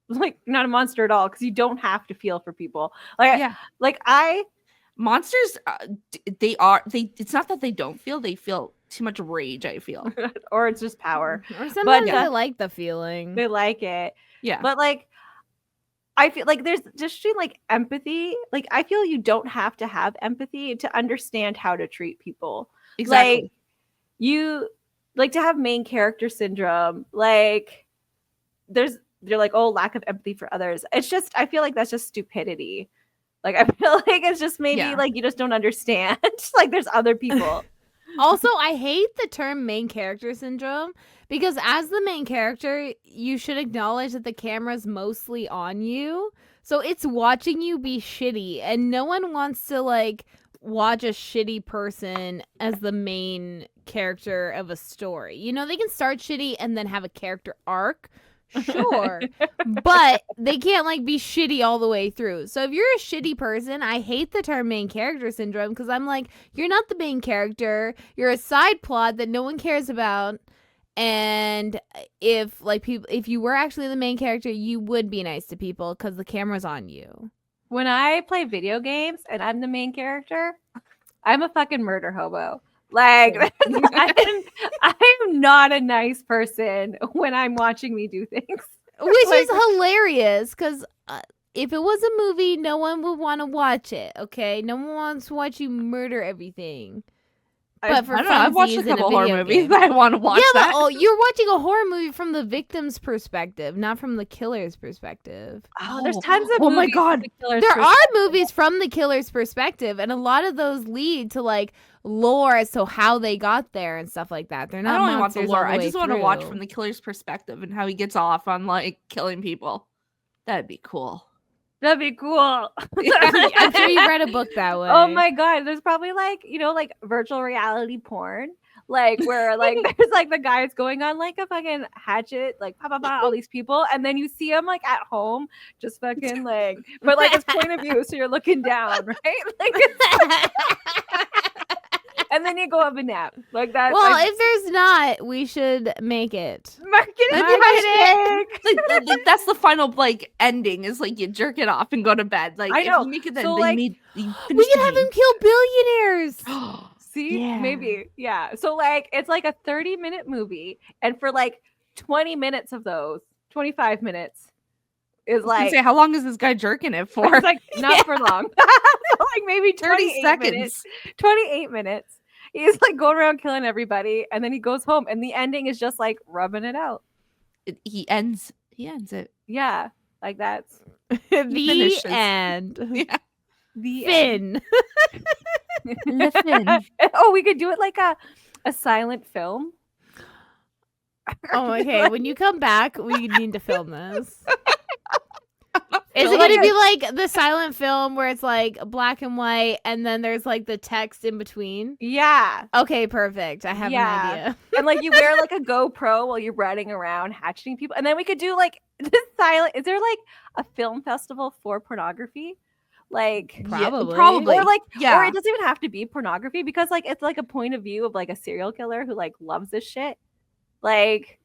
Like not a monster at all because you don't have to feel for people. Like yeah, like I monsters. They it's not that they don't feel. They feel too much rage. I feel. or it's just power. Or sometimes yeah. I like the feeling. They like it. Yeah. But like I feel like there's just like empathy. Like I feel you don't have to have empathy to understand how to treat people. Exactly. Like you like to have main character syndrome. Like they're like, oh, lack of empathy for others. It's just I feel like that's just stupidity. Like I feel like it's just maybe Yeah. like you just don't understand. Like there's other people. Also, I hate the term main character syndrome because as the main character, you should acknowledge that the camera's mostly on you. So it's watching you be shitty, and no one wants to like watch a shitty person as the main character of a story. You know, they can start shitty and then have a character arc. Sure. But they can't like be shitty all the way through. So if you're a shitty person, I hate the term main character syndrome because I'm like, you're not the main character. You're a side plot that no one cares about. And if you were actually the main character, you would be nice to people because the camera's on you. When I play video games and I'm the main character, I'm a fucking murder hobo. Like I'm not a nice person when I'm watching me do things. Which Like- is hilarious because if it was a movie, no one would want to watch it, okay? No one wants to watch you murder everything. But for I don't know. I've watched a funsies in couple horror video movies. game. I want to watch Yeah, that. but you're watching a horror movie from the victim's perspective, not from the killer's perspective. Oh, there's tons of Oh my movies God. with killers There for- are movies from the killer's perspective, and a lot of those lead to like lore as to how they got there and stuff like that. They're I not don't even want the monsters lore. all I the just way want to watch through. from the killer's perspective and how he gets off on like killing people. That'd be cool. That'd be cool. I'm sure you read a book that way. Oh my god, there's probably like, like virtual reality porn. Like where like there's like the guys going on like a fucking hatchet, like pa pa pa, all these people, and then you see them like at home, just fucking like, but like it's point of view, so you're looking down, right? Like, and then you go have a nap, like that. Well, like, if there's not, we should make it. market That'd be like, that's the final like ending is like you jerk it off and go to bed. Like I know. if you make it then So, they like, made you We can have him kill billionaires. See, Yeah. maybe, yeah. So like it's like a 30-minute movie, and for like 20 minutes of those, 25 minutes is like say, how long is this guy jerking it for? it's like not for long. So, like maybe 30 28 minutes. 28 minutes. He's like going around killing everybody, and then he goes home, and the ending is just like rubbing it out. He ends it. Yeah, like that's The finishes. end. Yeah. the Finn. Oh, we could do it like a silent film. Oh, okay. When you come back, we need to film this. Is it Like going to a- be like the silent film where it's like black and white and then there's like the text in between? Yeah, Okay, perfect. I have Yeah. an idea. and like you wear like a GoPro while you're running around hatcheting people, and then we could do like this silent. Is there like a film festival for pornography? Like Probably. probably. or like Yeah. or it doesn't even have to be pornography because like it's like a point of view of like a serial killer who like loves this shit. Like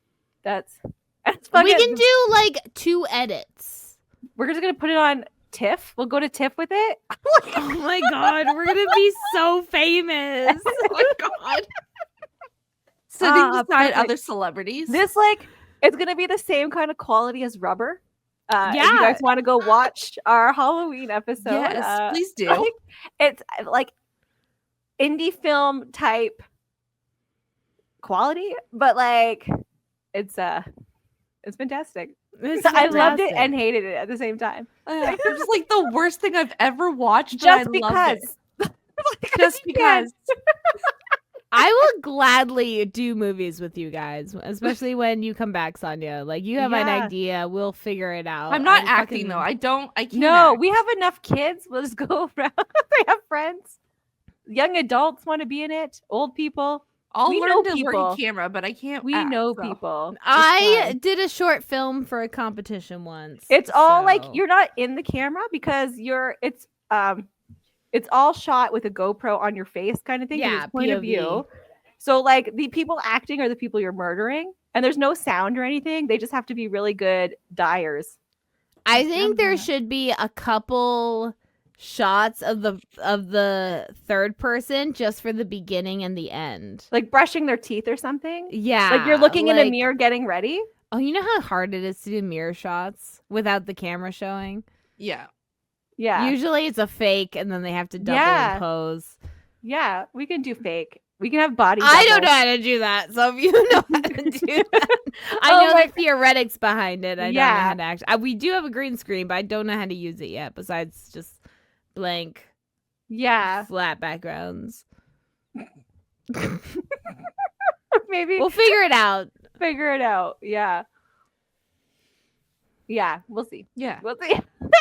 that's We fucking, can do like 2 edits. we're just gonna put it on TIFF. We'll go to TIFF with it. Oh my god, we're going to be so famous. Oh my god. Setting aside perfect. other celebrities. This like it's gonna be the same kind of quality as Rubber. If you Yeah. guys want to go watch our Halloween episode, yes, please do. like, it's like indie film type quality, but like it's fantastic. It's I loved it fantastic. and hated it at the same time. It's just like the worst thing I've ever watched. But I Just loved it. because. Just because. I will gladly do movies with you guys, especially when you come back, Sonia. Like, you have an Yeah. idea. We'll figure it out. I'm not I'm acting fucking- though. I can't. No, act. we have enough kids. We'll just go around. They have friends. Young adults want to be in it. Old people. I'll We learn know to work people. a camera, but I can't. We act, know so. people. It's I fine. did a short film for a competition once. It's all like so- you're not in the camera because it's all shot with a GoPro on your face kind of thing. 'Cause Yeah, it's point of POV. view. So like the people acting are the people you're murdering, and there's no sound or anything. They just have to be really good dyers. I think there Yeah. should be a couple shots of the third person just for the beginning and the end. Like brushing their teeth or something. Yeah. Like you're looking in a like- mirror getting ready. Oh, you know how hard it is to do mirror shots without the camera showing? Yeah. Yeah. Usually it's a fake and then they have to double Yeah. impose. Yeah. We can do fake. We can have body. I don't double. know how to do that. So if you know how to do that, I Oh know my- the theoretics behind it. I don't know Yeah. how to act. We do have a green screen, but I don't know how to use it yet. Besides just blank, Yeah. flat backgrounds. Maybe We'll figure it out. figure it out. Yeah. Yeah. We'll see. Yeah. We'll see.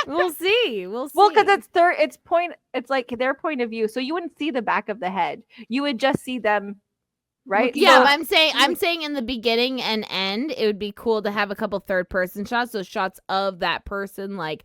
We'll see. We'll see. Well, because it's like their point of view. So you wouldn't see the back of the head. You would just see them, right? yeah, So- but I'm saying in the beginning and end, it would be cool to have a couple third person shots. So shots of that person, like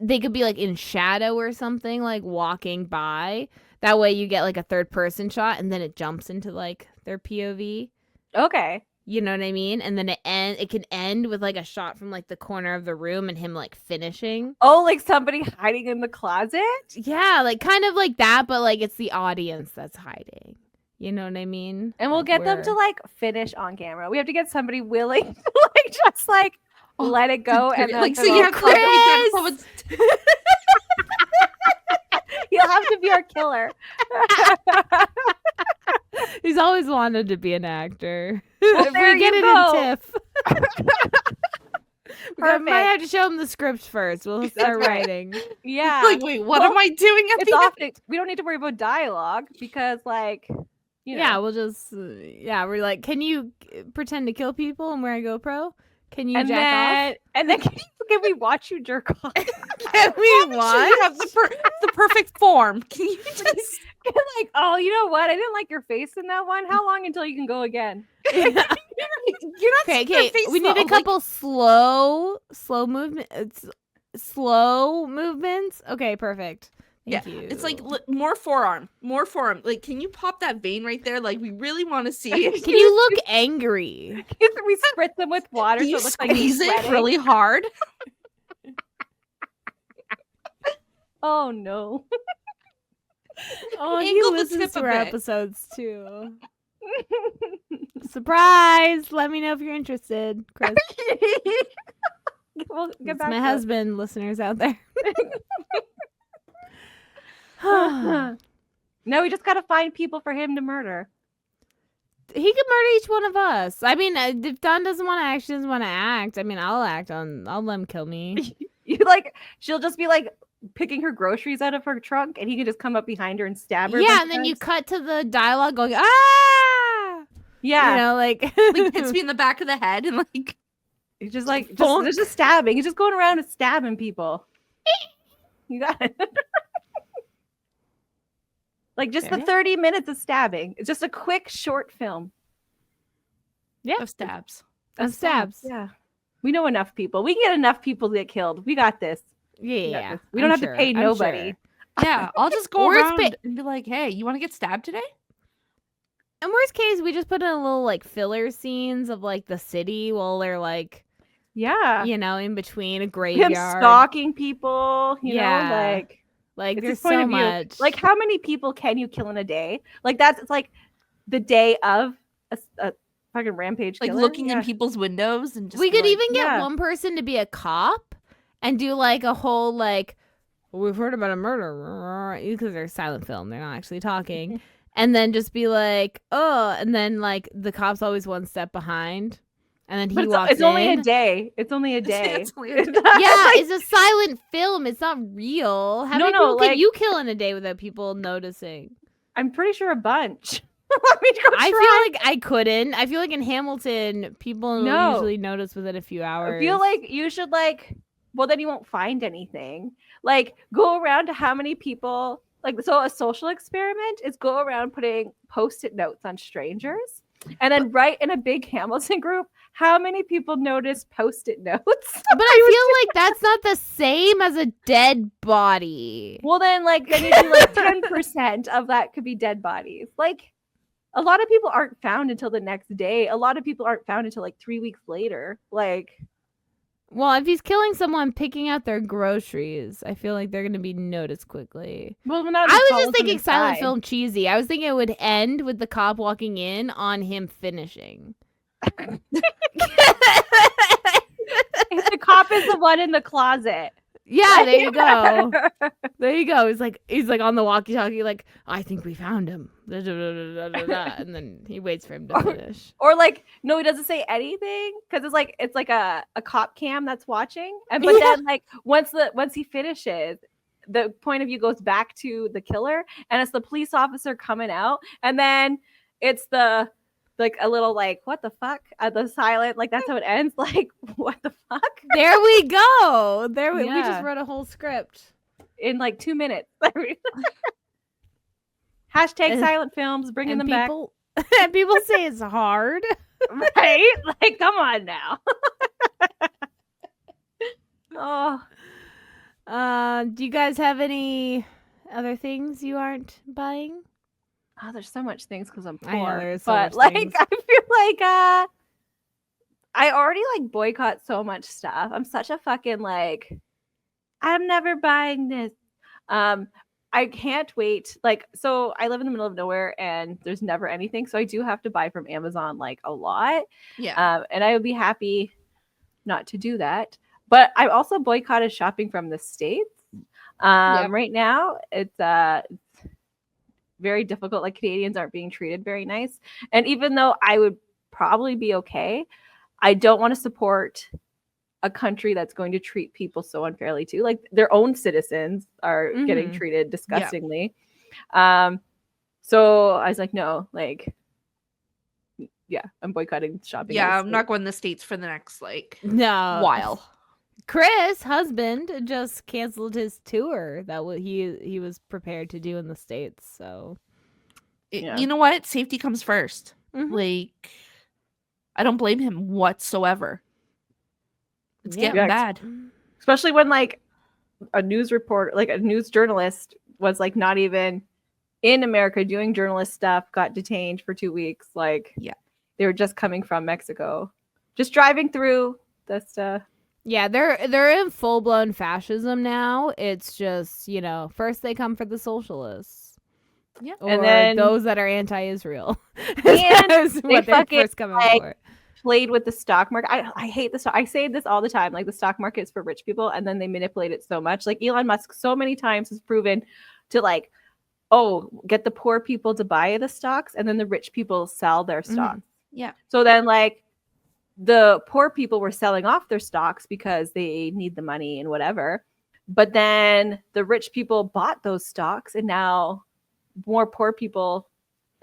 they could be like in shadow or something, like walking by. That way you get like a third person shot, and then it jumps into like their POV. Okay. You know what I mean? And then it can end with like a shot from like the corner of the room and him like finishing. Oh, like somebody hiding in the closet? Yeah, like kind of like that, but like it's the audience that's hiding. You know what I mean? And we'll Like, get them to where- like finish on camera. We have to get somebody willing to like just like Oh, let it go and then like so come you out. have to like, grab someone's You'll have to be our killer. He's always wanted to be an actor. Well, If there we get you it go. in TIFF. We might Perfect. have to show him the script first. We'll start right. writing. Yeah. like, wait, what Well, am I doing at it's the end? often we don't need to worry about dialogue because like you know. Yeah, we'll just we're like, can you pretend to kill people and wear a GoPro? Can you and jack then off? and then can we watch you jerk off? Can we You watch? have the perfect form. Can you just Like, oh, you know what? I didn't like your face in that one. How long until you can go again? you're not Okay, seeing their okay. face, We need though. a couple slow movements. Okay, perfect. Thank you. It's like more forearm. Like, can you pop that vein right there? Like, we really want to see it. Can you look angry? We spritz them with water Can so you it looks like he's squeeze it sweating. really hard? Oh no. Oh, he Angle the listens tip to a our bit. episodes too. Surprise! Let me know if you're interested, Chris. We'll get It's back my to husband, listeners out there. it. No, we just gotta find people for him to murder. He could murder each one of us. I mean, if Don doesn't want to act, she doesn't want to act. I mean, I'll let him kill me. You like she'll just be like picking her groceries out of her trunk and he can just come up behind her and stab her. a Yeah, bunch and of then you times. cut to the dialogue going, ah! Yeah. You know, like, Like, hits me in the back of the head and like, He's just like Bonk. there's just stabbing. He's just going around and stabbing people. You got it. Like just the Yeah. 30 minutes of stabbing. It's just a quick short film. of stabs. of stabs. Yeah. We know enough people. We can get enough people to get killed. We got this. Yeah, We got yeah. this. We don't I'm have to pay I'm nobody. sure. Yeah, I'll just go Worst around pa- and be like, hey, you want to get stabbed today? In worst case, we just put in a little like filler scenes of like the city while they're like, Yeah. you know, in between a Him graveyard. stalking people, you know, Yeah. like Like, it's his there's point so of view. much. Like how many people can you kill in a day? Like it's like the day of a fucking rampage Like killer. looking Yeah. in people's windows and just we be could like, even get yeah. one person to be a cop and do like a whole like, we've heard about a murder because they're silent film. They're not actually talking. And then just be like, oh, and then like the cop's always one step behind. And then he But walks it's only a in. day. It's only a day. It's only a day. Yeah, it's a silent film. It's not real. How No, many no, people can like- you kill in a day without people noticing? I'm pretty sure a bunch. Let me go I try. feel like I couldn't. I feel like in Hamilton, people No. usually notice within a few hours. I feel like you should like well then you won't find anything. Like go around to how many people like, so a social experiment is go around putting Post-it notes on strangers and then write in a big Hamilton group how many people notice Post-it notes. But I feel like that's not the same as a dead body. Well, then you do like 10% of that could be dead bodies. Like, a lot of people aren't found until the next day. A lot of people aren't found until like 3 weeks later. Like, Well, if he's killing someone picking out their groceries, I feel like they're going to be noticed quickly. well, I was just thinking silent film cheesy. I was thinking it would end with the cop walking in on him finishing. If the cop is the one in the closet. Yeah, there you go. There you go. He's like on the walkie-talkie, like, I think we found him. And then he waits for him to finish. Or like, no, he doesn't say anything because it's like a cop cam that's watching. And but then like once he finishes, the point of view goes back to the killer, and it's the police officer coming out, and then it's the like a little like, what the fuck? The silent, like that's how it ends. Like, what the fuck? There we go. We Yeah. just wrote a whole script. In like 2 minutes. Hashtag silent films, bringing them back. And people say it's hard. Right? Like, come on now. Oh. Do you guys have any other things you aren't buying? Oh, there's so much things because I'm poor. I know, there's so but much like things. I feel like I already like boycott so much stuff. I'm such a fucking like, I'm never buying this. I can't wait. Like, so I live in the middle of nowhere and there's never anything. So I do have to buy from Amazon like a lot. Yeah. And I would be happy not to do that. But I also boycotted shopping from the States. Right now it's very difficult. Like, Canadians aren't being treated very nice. And even though I would probably be okay, I don't want to support a country that's going to treat people so unfairly too. Like, their own citizens are getting treated disgustingly. So I was like, no, like, yeah, I'm boycotting shopping. Yeah, I'm not going to the States for the next No. while. Chris' husband just canceled his tour that he was prepared to do in the States. So, You know what? Safety comes 1st. Like, I don't blame him whatsoever. It's getting bad. Especially when like a news reporter, like a news journalist was like not even in America doing journalist stuff, got detained for 2 weeks. Like, they were just coming from Mexico, just driving through the stuff. Yeah, they're in full-blown fascism now. It's just, first they come for the socialists. Yeah. Or And then those that are anti-Israel. And That's they what they're fucking, first coming like, for. played with the stock market. I hate the stock. I say this all the time. Like, the stock market is for rich people, and then they manipulate it so much. Like, Elon Musk so many times has proven to like, get the poor people to buy the stocks, and then the rich people sell their stocks. Yeah. So then like the poor people were selling off their stocks because they need the money and whatever. But then the rich people bought those stocks, and now more poor people,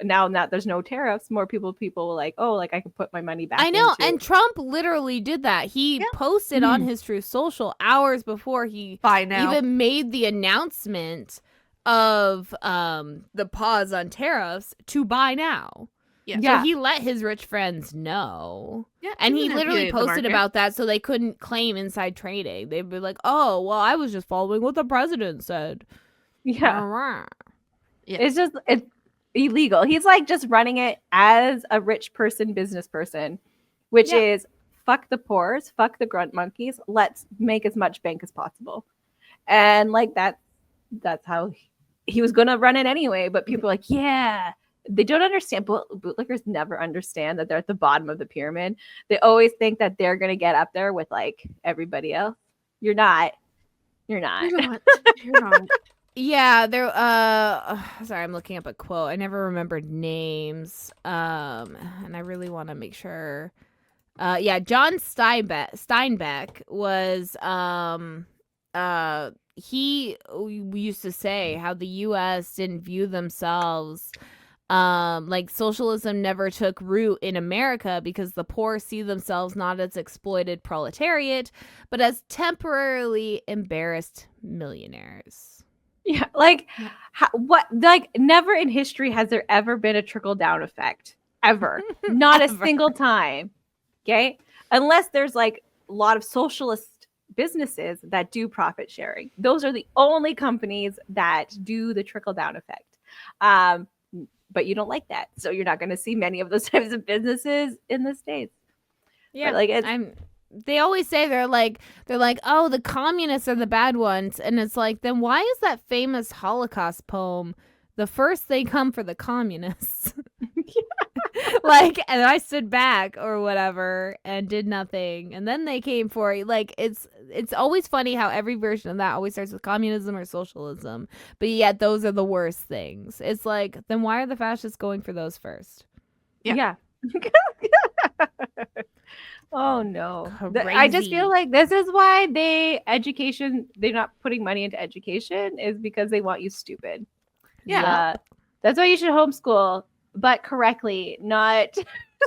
now that there's no tariffs, more people were like, oh, like I can put my money back. I know, into and Trump literally did that. He posted on his Truth Social hours before he Buy now. even made the announcement of the pause on tariffs to buy now. Yeah. So he let his rich friends know. Yeah. And he to literally manipulate the posted market. about that so they couldn't claim inside trading. They'd be like, oh, well, I was just following what the president said. Yeah. It's illegal. He's like just running it as a rich person, business person, which is fuck the poors, fuck the grunt monkeys. Let's make as much bank as possible. And like that's how he was going to run it anyway. But people are like, yeah, they don't understand. Bootlickers never understand that they're at the bottom of the pyramid. They always think that they're going to get up there with like everybody else. You're not. You're not. Yeah, there sorry, I'm looking up a quote. I never remembered names. And I really want to make sure. John Steinbeck was we used to say how the US didn't view themselves like socialism never took root in America because the poor see themselves not as exploited proletariat, but as temporarily embarrassed millionaires. Yeah, like what? Like never in history has there ever been a trickle down effect ever. Not a Ever. single time. Okay, unless there's like a lot of socialist businesses that do profit sharing. Those are the only companies that do the trickle down effect. But you don't like that, so you're not going to see many of those types of businesses in the States. Yeah, But like it's they always say they're like, oh, the communists are the bad ones, and it's like, then why is that famous Holocaust poem the first they come for the communists? Like, and I stood back or whatever and did nothing, and then they came for it. Like, it's always funny how every version of that always starts with communism or socialism, but yet those are the worst things. It's like, then why are the fascists going for those first? yeah. Oh no. I just feel like this is why they're not putting money into education, is because they want you stupid. Yeah. That's why you should homeschool, but correctly, not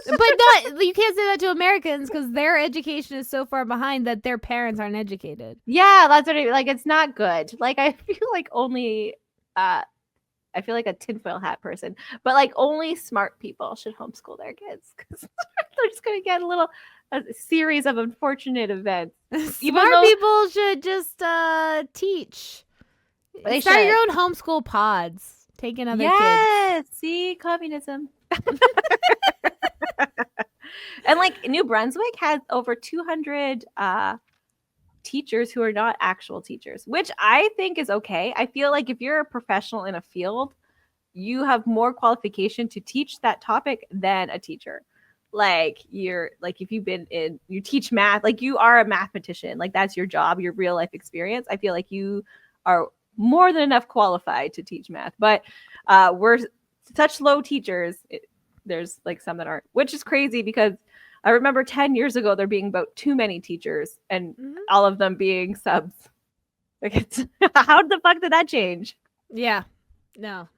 But not, you can't say that to Americans because their education is so far behind that their parents aren't educated. Yeah, that's what I like. It's not good. Like I feel like only I feel like a tinfoil hat person, but like only smart people should homeschool their kids because they're just gonna get a series of unfortunate events. Smart people should just teach. They Start your should. own homeschool pods. Take in other Yes, see, communism. And like New Brunswick has over 200 teachers who are not actual teachers, which I think is okay. I feel like if you're a professional in a field, you have more qualification to teach that topic than a teacher. Like if you teach math, like you are a mathematician, like that's your job, your real life experience. I feel like you are more than enough qualified to teach math, but we're such low teachers. There's like some that aren't, which is crazy because I remember 10 years ago there being about too many teachers and all of them being subs. Like how the fuck did that change? Yeah. No.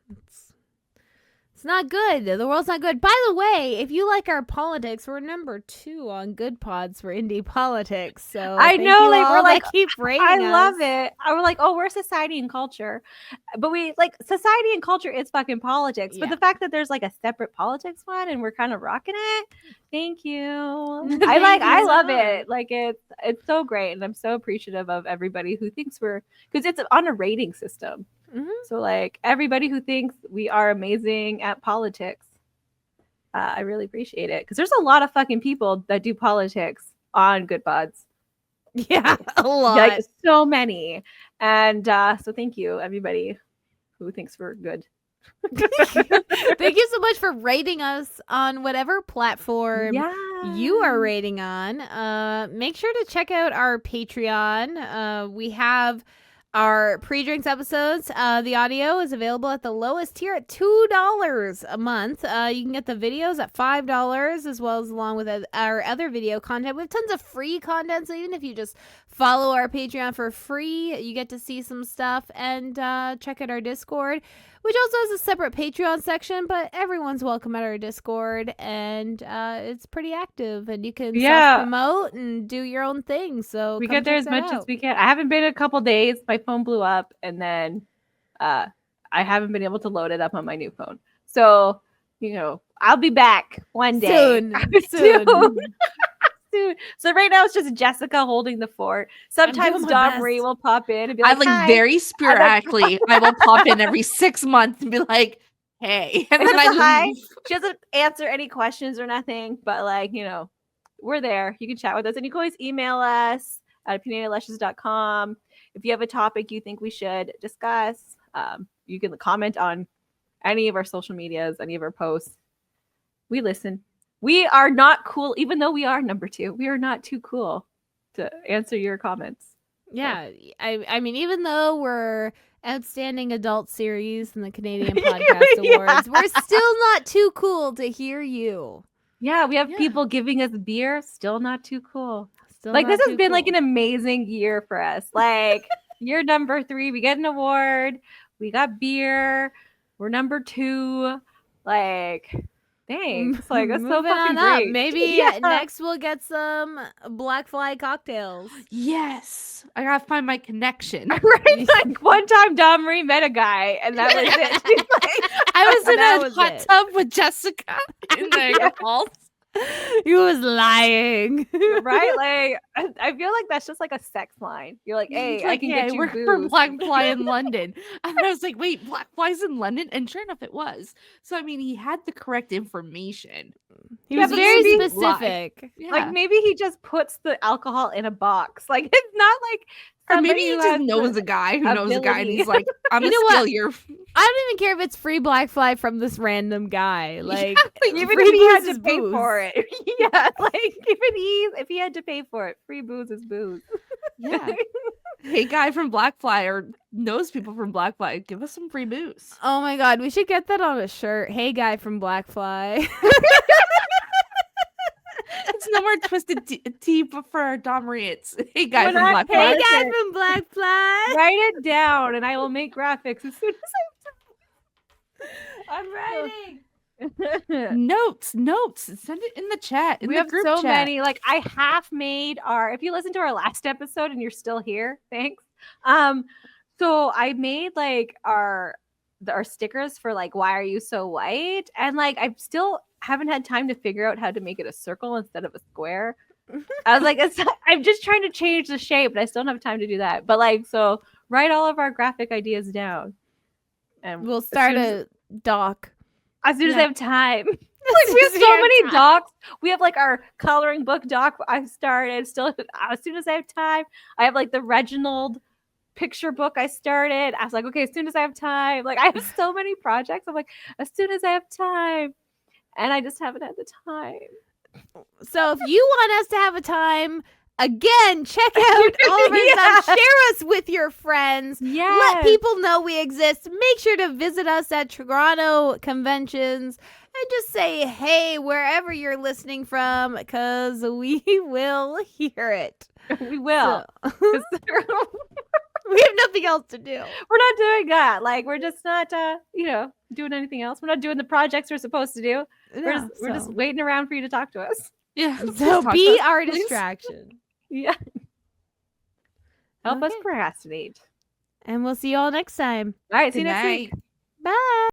It's not good. The world's not good. By the way, if you like our politics, we're number 2 on Good Pods for indie politics. So I know, like we're like keep rating I us. love it. We're like, oh, we're society and culture, but we like society and culture is fucking politics. Yeah. But the fact that there's like a separate politics one and we're kind of rocking it, thank you. I love it. Like it's so great, and I'm so appreciative of everybody who thinks because it's on a rating system. Mm-hmm. So like everybody who thinks we are amazing at politics, I really appreciate it because there's a lot of fucking people that do politics on Good Pods. Yeah, a lot. Like so many. And so thank you, everybody who thinks we're good. Thank you so much for rating us on whatever platform you are rating on. Make sure to check out our Patreon. We have our pre-drinks episodes. The audio is available at the lowest tier at $2 a month. You can get the videos at $5 as well as along with our other video content. We have tons of free content, so even if you just follow our Patreon for free, you get to see some stuff and check out our Discord, which also has a separate Patreon section, but everyone's welcome at our Discord, and it's pretty active, and you can self-promote and do your own thing. So we get there as much as we can. I haven't been a couple days. My phone blew up, and then I haven't been able to load it up on my new phone. So, I'll be back one day. Soon. So right now it's just Jessica holding the fort. Sometimes Dom Marie will pop in and be like, hi. Very sporadically, I will pop in every 6 months and be like, hey. And then I leave. She doesn't answer any questions or nothing, but we're there. You can chat with us, and you can always email us at opinionedlushes.com. If you have a topic you think we should discuss, you can comment on any of our social medias, any of our posts. We listen. We are not cool, even though we are number 2. We are not too cool to answer your comments. Yeah, I mean, even though we're outstanding adult series in the Canadian Podcast Awards, we're still not too cool to hear you. Yeah, we have people giving us beer. Still not too cool. Still like this has been cool. like an amazing year for us. Like year number 3, we get an award. We got beer. We're number 2. Like Thanks. Like that's so Moving fucking on up. great. Maybe Yeah. next we'll get some black fly cocktails. Yes, I gotta find my connection. Right? Like one time Dom Marie met a guy and that was it. She's like, I was in That a was hot it. tub with Jessica in Niagara Falls. He was lying. right? Like I feel like that's just like a sex line. You're like, hey, I can get you work booze. for Black Fly in London. And I was like, wait, Black Fly's in London? And sure enough, it was. So I mean, he had the correct information. He Yeah, was but very maybe- specific. Yeah. Like maybe he just puts the alcohol in a box. Like it's not like or maybe somebody he who just has knows the a guy who knows a guy, and ability. he's like, I'm You gonna know what? steal your. I don't even care if it's free black fly from this random guy. Like, even free if he had booze to is pay booze. for it. Yeah, like if he had to pay for it, free booze is booze. Yeah. Hey, guy from Black Fly or knows people from Black Fly, give us some free booze. Oh my god, we should get that on a shirt. Hey, guy from Black Fly. It's no more twisted tea for Dom Marie. It's hey, guy When from I- Black hey, Fly. Hey, guy Okay. from Black Fly. Write it down, and I will make graphics as soon I'm writing. as I. Notes. Send it in the chat. In We the have group so chat. many. Like I half made our. If you listen to our last episode and you're still here, thanks. So I made like our stickers for like why are you so white, and like I still haven't had time to figure out how to make it a circle instead of a square. I was like, I'm just trying to change the shape, and I still don't have time to do that. But like, so write all of our graphic ideas down, and We'll start as soon a doc. as soon as I Yeah. have time. Like we have so many docs. We have like our coloring book doc I started. Still, as soon as I have time, I have like the Reginald picture book I started. I was like, okay, as soon as I have time. Like I have so many projects. I'm like, as soon as I have time, and I just haven't had the time. So if you want us to have a time, again, check out all of our Yeah. stuff. Share us with your friends. Yeah, Let people know we exist. Make sure to visit us at Toronto conventions and just say hey wherever you're listening from, because we will hear it. we will. So- 'Cause we have nothing else to do. we're not doing that. Like we're just not, doing anything else. We're not doing the projects we're supposed to do. We're just waiting around for you to talk to us. Yeah. so Talk be to us, our please. distraction. Yeah. Help us Okay. procrastinate. And we'll see you all next time. All right. See Good you next week. night. Bye.